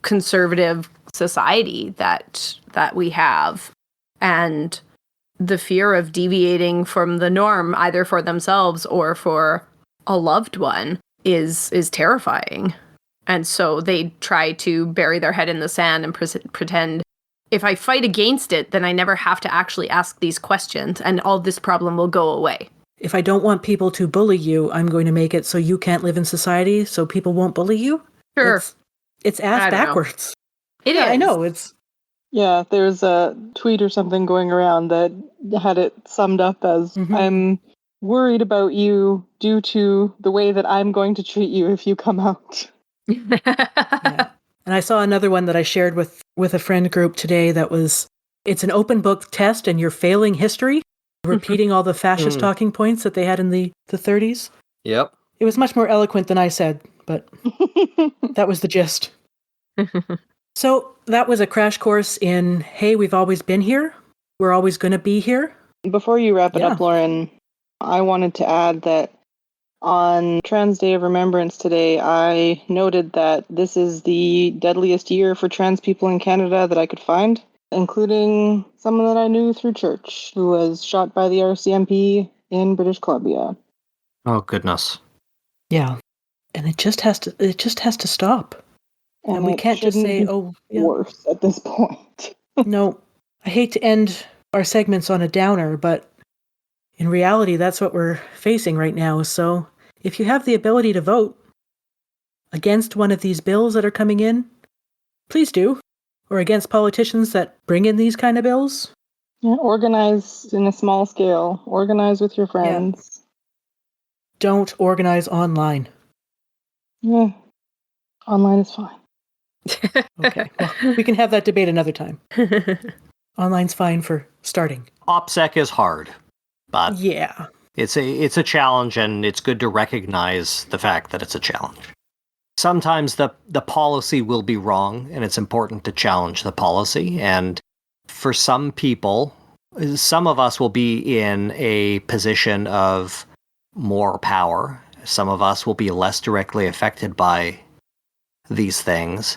conservative society that we have. And the fear of deviating from the norm, either for themselves or for a loved one, is terrifying. And so they try to bury their head in the sand and pretend, if I fight against it, then I never have to actually ask these questions and all this problem will go away. If I don't want people to bully you, I'm going to make it so you can't live in society so people won't bully you. Sure. It's ass backwards. It is. I know. Yeah, there's a tweet or something going around that had it summed up as, I'm worried about you due to the way that I'm going to treat you if you come out. Yeah. And I saw another one that I shared with a friend group today that was, it's an open book test and you're failing history, repeating all the fascist talking points that they had in the 30s. Yep. It was much more eloquent than I said, but that was the gist. So that was a crash course in, hey, we've always been here. We're always going to be here. Before you wrap it up, Lauren, I wanted to add that on Trans Day of Remembrance today, I noted that this is the deadliest year for trans people in Canada that I could find, including someone that I knew through church who was shot by the RCMP in British Columbia. Oh, goodness. Yeah. And it just has to stop. And we can't just say, oh, yeah. Worse at this point. No, I hate to end our segments on a downer, but in reality, that's what we're facing right now. So if you have the ability to vote against one of these bills that are coming in, please do. Or against politicians that bring in these kind of bills. Yeah, organize in a small scale. Organize with your friends. Don't organize online. Yeah. Online is fine. Okay, well, we can have that debate another time. Online's fine for starting. OPSEC is hard, but Yeah. it's a challenge, and it's good to recognize the fact that it's a challenge. Sometimes the policy will be wrong, and it's important to challenge the policy. And for some people, some of us will be in a position of more power. Some of us will be less directly affected by these things.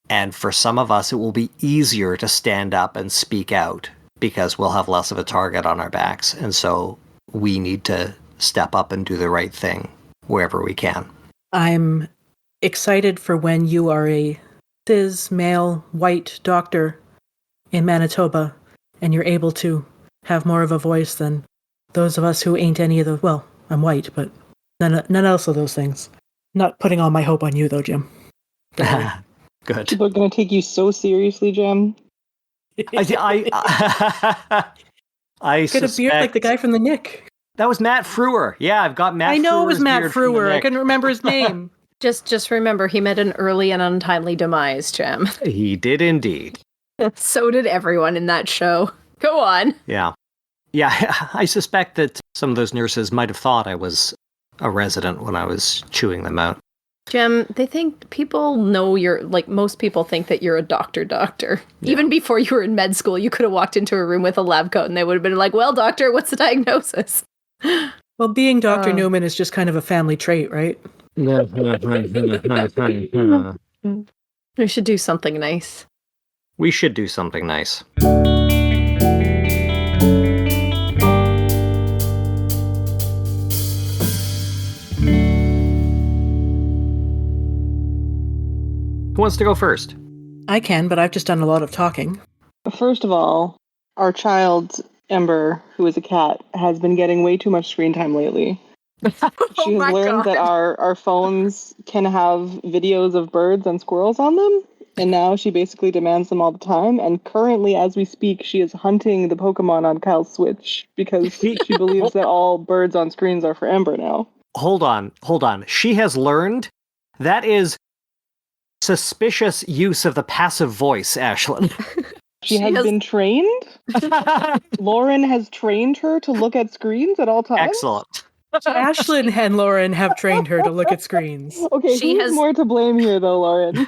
And for some of us, it will be easier to stand up and speak out because we'll have less of a target on our backs. And so we need to step up and do the right thing wherever we can. I'm excited for when you are a cis, male, white doctor in Manitoba and you're able to have more of a voice than those of us who ain't any of the, well, I'm white, but none else of those things. Not putting all my hope on you, though, Jim. Good. People are going to take you so seriously, Jim. I Get a beard like the guy from the Nick. That was Matt Frewer. Yeah, I've got Matt. I know it was Frewer's Matt beard from the Frewer. I Nick. couldn't remember his name. Just remember, he met an early and untimely demise, Jim. He did indeed. So did everyone in that show. Go on. Yeah. I suspect that some of those nurses might have thought I was a resident when I was chewing them out. Jim, they think people know you're, like, most people think that you're a doctor. Yeah. Even before you were in med school, you could have walked into a room with a lab coat and they would have been like, well, doctor, what's the diagnosis? Well, being Dr. Newman is just kind of a family trait, right? We should do something nice. We should do something nice. Who wants to go first? I can, but I've just done a lot of talking. First of all, our child, Ember, who is a cat, has been getting way too much screen time lately. She has learned that our phones can have videos of birds and squirrels on them, and now she basically demands them all the time. And currently, as we speak, she is hunting the Pokemon on Kyle's Switch because she believes that all birds on screens are for Ember now. Hold on. She has learned? That is suspicious use of the passive voice, Ashlyn. She has been trained? Lauren has trained her to look at screens at all times? Excellent. Ashlyn and Lauren have trained her to look at screens. Okay, who's more to blame here, though, Lauren?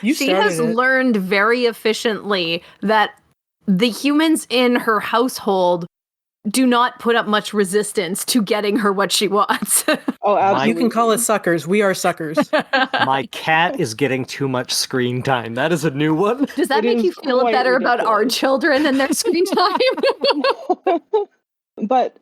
She has learned very efficiently that the humans in her household do not put up much resistance to getting her what she wants. Oh, absolutely. You can call us suckers. We are suckers. My cat is getting too much screen time. That is a new one. Does that make you feel better about our children and their screen time? But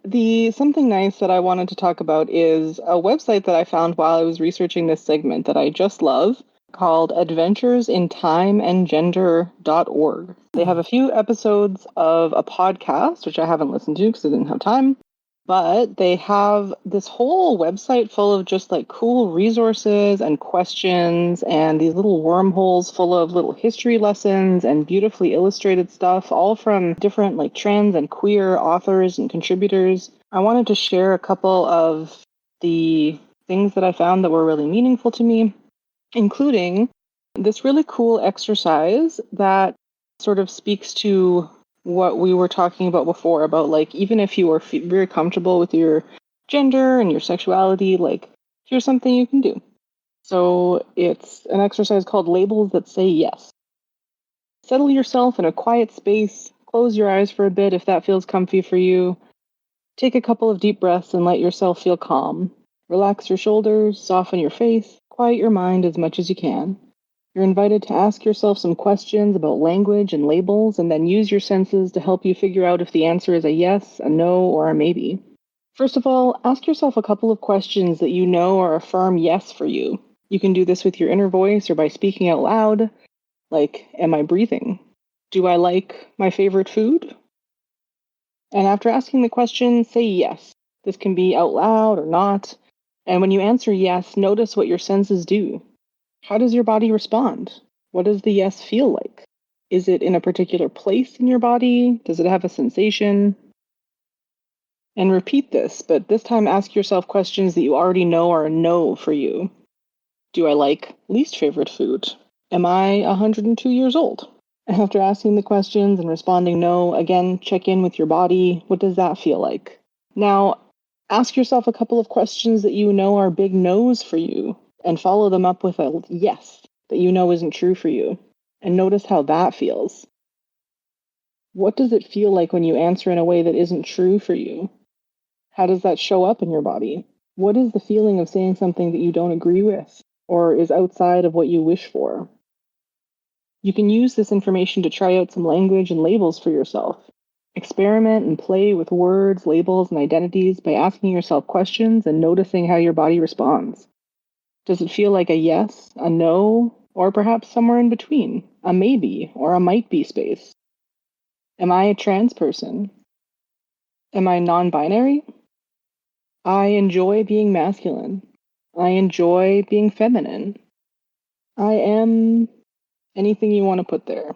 something nice that I wanted to talk about is a website that I found while I was researching this segment that I just love, called adventuresintimeandgender.org. They have a few episodes of a podcast, which I haven't listened to because I didn't have time, but they have this whole website full of just like cool resources and questions and these little wormholes full of little history lessons and beautifully illustrated stuff, all from different like trans and queer authors and contributors. I wanted to share a couple of the things that I found that were really meaningful to me, including this really cool exercise that sort of speaks to what we were talking about before, about like, even if you are very comfortable with your gender and your sexuality, like, here's something you can do. So it's an exercise called Labels That Say Yes. Settle yourself in a quiet space, close your eyes for a bit if that feels comfy for you. Take a couple of deep breaths and let yourself feel calm. Relax your shoulders, soften your face, quiet your mind as much as you can. You're invited to ask yourself some questions about language and labels, and then use your senses to help you figure out if the answer is a yes, a no, or a maybe. First of all, ask yourself a couple of questions that you know are a firm yes for you. You can do this with your inner voice or by speaking out loud, like, am I breathing? Do I like my favorite food? And after asking the question, say yes. This can be out loud or not. And when you answer yes, notice what your senses do. How does your body respond? What does the yes feel like? Is it in a particular place in your body? Does it have a sensation? And repeat this, but this time ask yourself questions that you already know are a no for you. Do I like least favorite food? Am I 102 years old? After asking the questions and responding no, again, check in with your body. What does that feel like? Now, ask yourself a couple of questions that you know are big no's for you and follow them up with a yes that you know isn't true for you. And notice how that feels. What does it feel like when you answer in a way that isn't true for you? How does that show up in your body? What is the feeling of saying something that you don't agree with or is outside of what you wish for? You can use this information to try out some language and labels for yourself. Experiment and play with words, labels, and identities by asking yourself questions and noticing how your body responds. Does it feel like a yes, a no, or perhaps somewhere in between, a maybe or a might be space? Am I a trans person? Am I non-binary? I enjoy being masculine. I enjoy being feminine. I am anything you want to put there. Of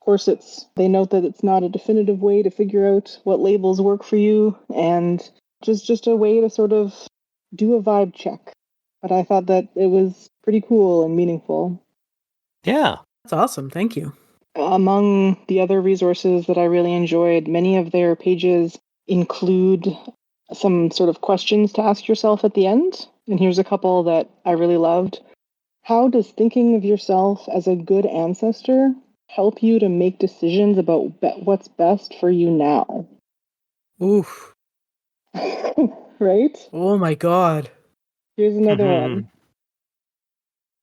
course, they note that it's not a definitive way to figure out what labels work for you, and just a way to sort of do a vibe check. But I thought that it was pretty cool and meaningful. Yeah. That's awesome. Thank you. Among the other resources that I really enjoyed, many of their pages include some sort of questions to ask yourself at the end. And here's a couple that I really loved. How does thinking of yourself as a good ancestor help you to make decisions about what's best for you now? Oof. Right? Oh my God. Here's another one.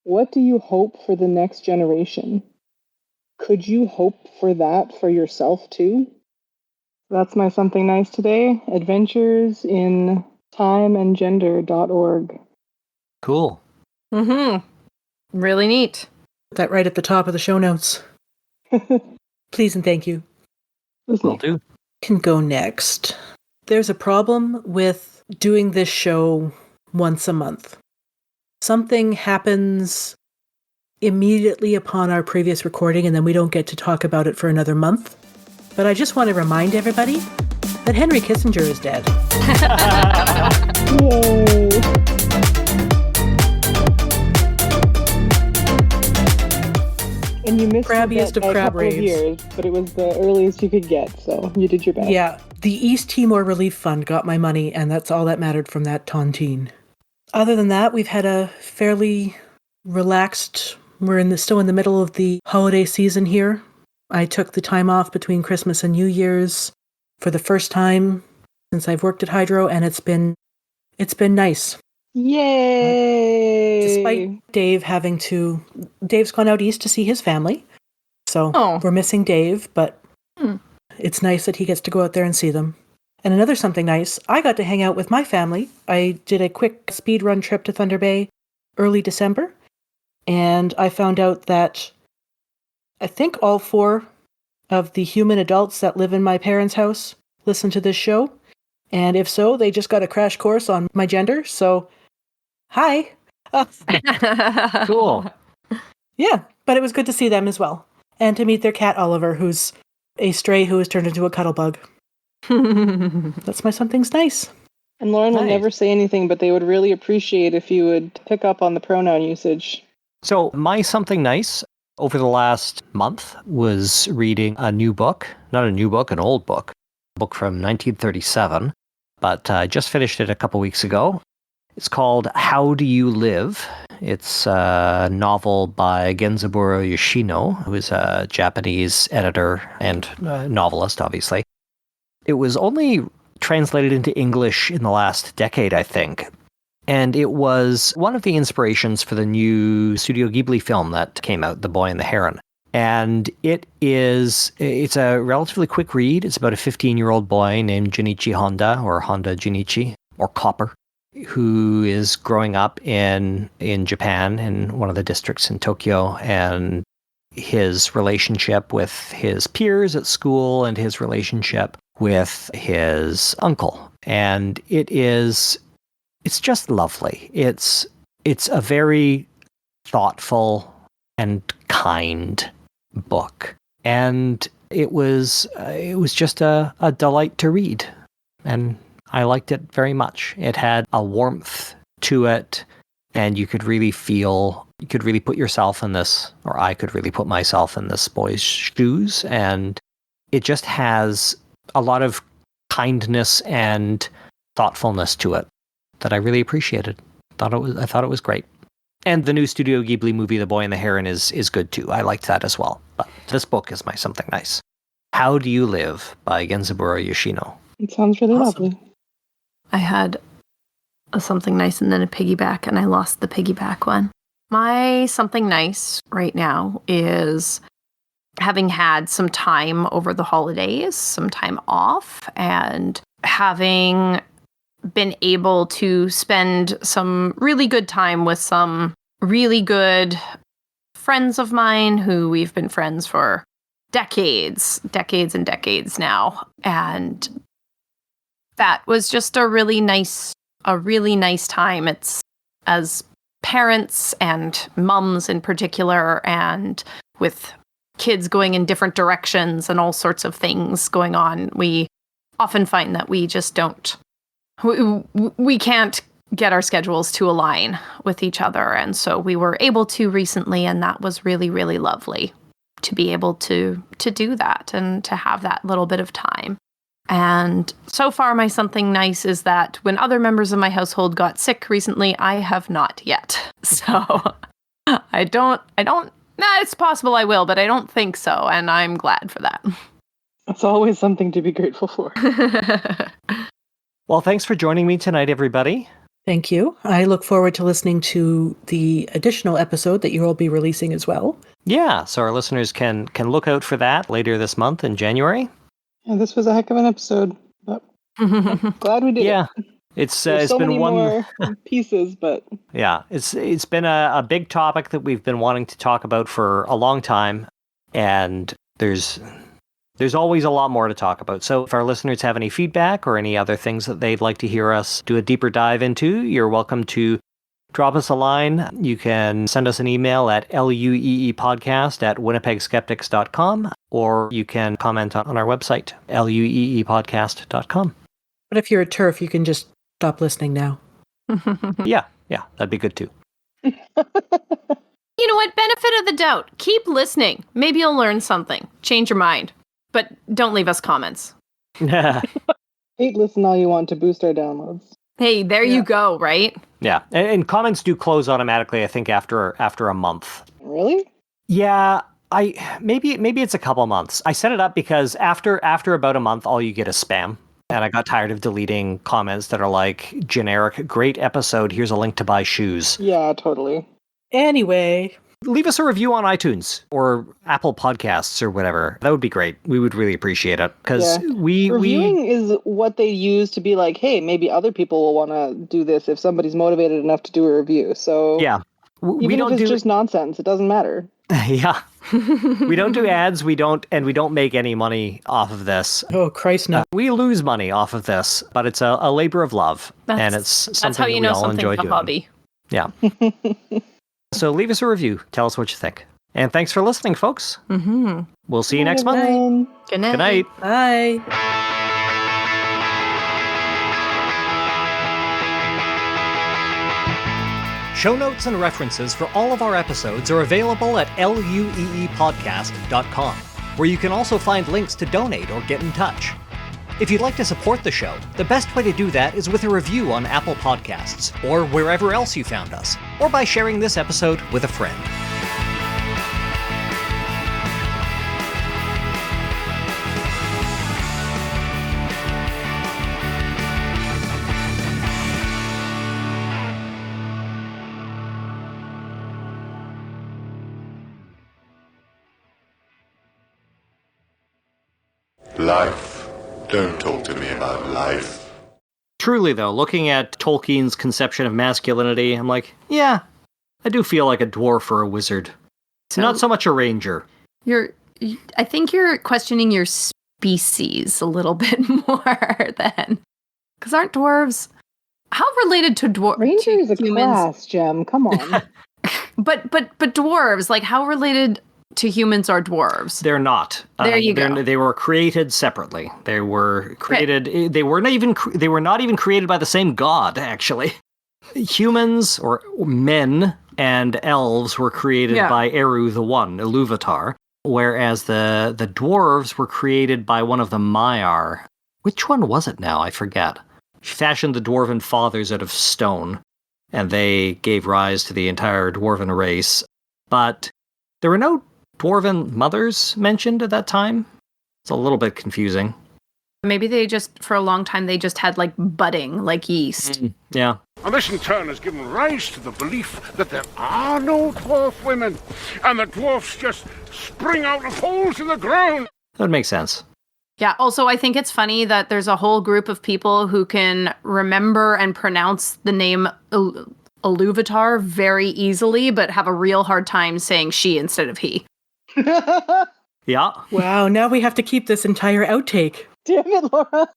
What do you hope for the next generation? Could you hope for that for yourself too? That's my something nice today. Adventures in timeandgender.org. Cool. Really neat. Put that right at the top of the show notes. Please and thank you. Will do. Can go next. There's a problem with doing this show once a month. Something happens immediately upon our previous recording, and then we don't get to talk about it for another month. But I just want to remind everybody that Henry Kissinger is dead. And you missed Crabbiest it of by a crab couple of raves. years, but it was the earliest you could get, so you did your best. Yeah, the East Timor Relief Fund got my money, and that's all that mattered from that tontine. Other than that, we've had a fairly relaxed, we're still in the middle of the holiday season here. I took the time off between Christmas and New Year's for the first time since I've worked at Hydro, and it's been nice. Yay! Despite Dave's gone out east to see his family, so we're missing Dave, but it's nice that he gets to go out there and see them. And another something nice, I got to hang out with my family. I did a quick speed run trip to Thunder Bay early December, and I found out that I think all 4 of the human adults that live in my parents' house listen to this show, and if so, they just got a crash course on my gender, so hi. Cool. Yeah, but it was good to see them as well, and to meet their cat Oliver, who's a stray who has turned into a cuddle bug. That's my something's nice. And Lauren will Nice. never say anything, but they would really appreciate if you would pick up on the pronoun usage. So my something nice over the last month was reading a new book. Not a new book, an old book. A book from 1937. But I just finished it a couple weeks ago. It's called How Do You Live? It's a novel by Genzaburo Yoshino, who is a Japanese editor and novelist, obviously. It was only translated into English in the last decade, I think. And it was one of the inspirations for the new Studio Ghibli film that came out, The Boy and the Heron. And it's a relatively quick read. It's about a 15-year-old boy named Junichi Honda, or Honda Junichi, or Copper, who is growing up in Japan, in one of the districts in Tokyo, and his relationship with his peers at school and his relationship with his uncle. And it's just lovely. It's a very thoughtful and kind book. And it was just a delight to read. And I liked it very much. It had a warmth to it, and you could really put yourself in this, or I could really put myself in this boy's shoes, and it just has a lot of kindness and thoughtfulness to it that I really appreciated. I thought it was great. And the new Studio Ghibli movie, The Boy and the Heron, is good too. I liked that as well. But this book is my something nice. How Do You Live by Genzaburo Yoshino. It sounds really lovely. I had a something nice and then a piggyback, and I lost the piggyback one. My something nice right now is having had some time over the holidays, some time off, and having been able to spend some really good time with some really good friends of mine who we've been friends for decades and decades now. And that was just a really nice time. It's as parents and mums in particular, and with kids going in different directions and all sorts of things going on, we often find that we just we can't get our schedules to align with each other. And so we were able to recently, and that was really, really lovely to be able to do that and to have that little bit of time. And so far, my something nice is that when other members of my household got sick recently, I have not yet. So it's possible I will, but I don't think so. And I'm glad for that. It's always something to be grateful for. Well, thanks for joining me tonight, everybody. Thank you. I look forward to listening to the additional episode that you will be releasing as well. Yeah, so our listeners can look out for that later this month in January. Yeah, this was a heck of an episode. But glad we did it. It's so been many one more pieces, but yeah, it's been a big topic that we've been wanting to talk about for a long time, and there's always a lot more to talk about. So if our listeners have any feedback or any other things that they'd like to hear us do a deeper dive into, you're welcome to drop us a line. You can send us an email at lueepodcast@winnipegskeptics.com, or you can comment on our website, lueepodcast.com. But if you're a TERF, you can just stop listening now. Yeah, that'd be good too. You know what? Benefit of the doubt. Keep listening. Maybe you'll learn something. Change your mind. But don't leave us comments. hate listen all you want to boost our downloads. Hey, there you go, right? Yeah, and comments do close automatically, I think, after a month. Really? Yeah, maybe it's a couple months. I set it up because after about a month, all you get is spam. And I got tired of deleting comments that are like generic, great episode, here's a link to buy shoes. Yeah, totally. Anyway. Leave us a review on iTunes or Apple Podcasts or whatever. That would be great. We would really appreciate it. Because reviewing is what they use to be like, hey, maybe other people will want to do this if somebody's motivated enough to do a review. So yeah. Even if it's just nonsense, it doesn't matter. Yeah. We don't do ads, we don't make any money off of this. Oh, Christ, no. We lose money off of this, but it's a labor of love. And it's something that's how you that we know all enjoy something's a doing. hobby. Yeah. So leave us a review. Tell us what you think. And thanks for listening, folks. Mm-hmm. We'll see you next month. Good night. Good night. Bye. Show notes and references for all of our episodes are available at lueepodcast.com, where you can also find links to donate or get in touch. If you'd like to support the show, the best way to do that is with a review on Apple Podcasts, or wherever else you found us, or by sharing this episode with a friend. Life. Don't talk to me about life. Truly, though, looking at Tolkien's conception of masculinity, I'm like, yeah, I do feel like a dwarf or a wizard. Not so much a ranger. I think you're questioning your species a little bit more then. Because aren't dwarves... How related to dwarves? Ranger is a humans? class, Jem. Come on. But dwarves, like how related to humans are dwarves? They're not. There you go. They were created separately. They were created. They were not even. They were not even created by the same god. Actually, humans or men and elves were created by Eru the One, Iluvatar, whereas the dwarves were created by one of the Maiar. Which one was it now? I forget. She fashioned the dwarven fathers out of stone, and they gave rise to the entire dwarven race. But there were no dwarven mothers mentioned at that time. It's a little bit confusing. Maybe they just, for a long time, they just had like budding, like yeast. Yeah. And this in turn has given rise to the belief that there are no dwarf women, and that dwarfs just spring out of holes in the ground. That would make sense. Yeah, also, I think it's funny that there's a whole group of people who can remember and pronounce the name Iluvatar very easily, but have a real hard time saying she instead of he. Yeah. Wow, now we have to keep this entire outtake. Damn it, Laura.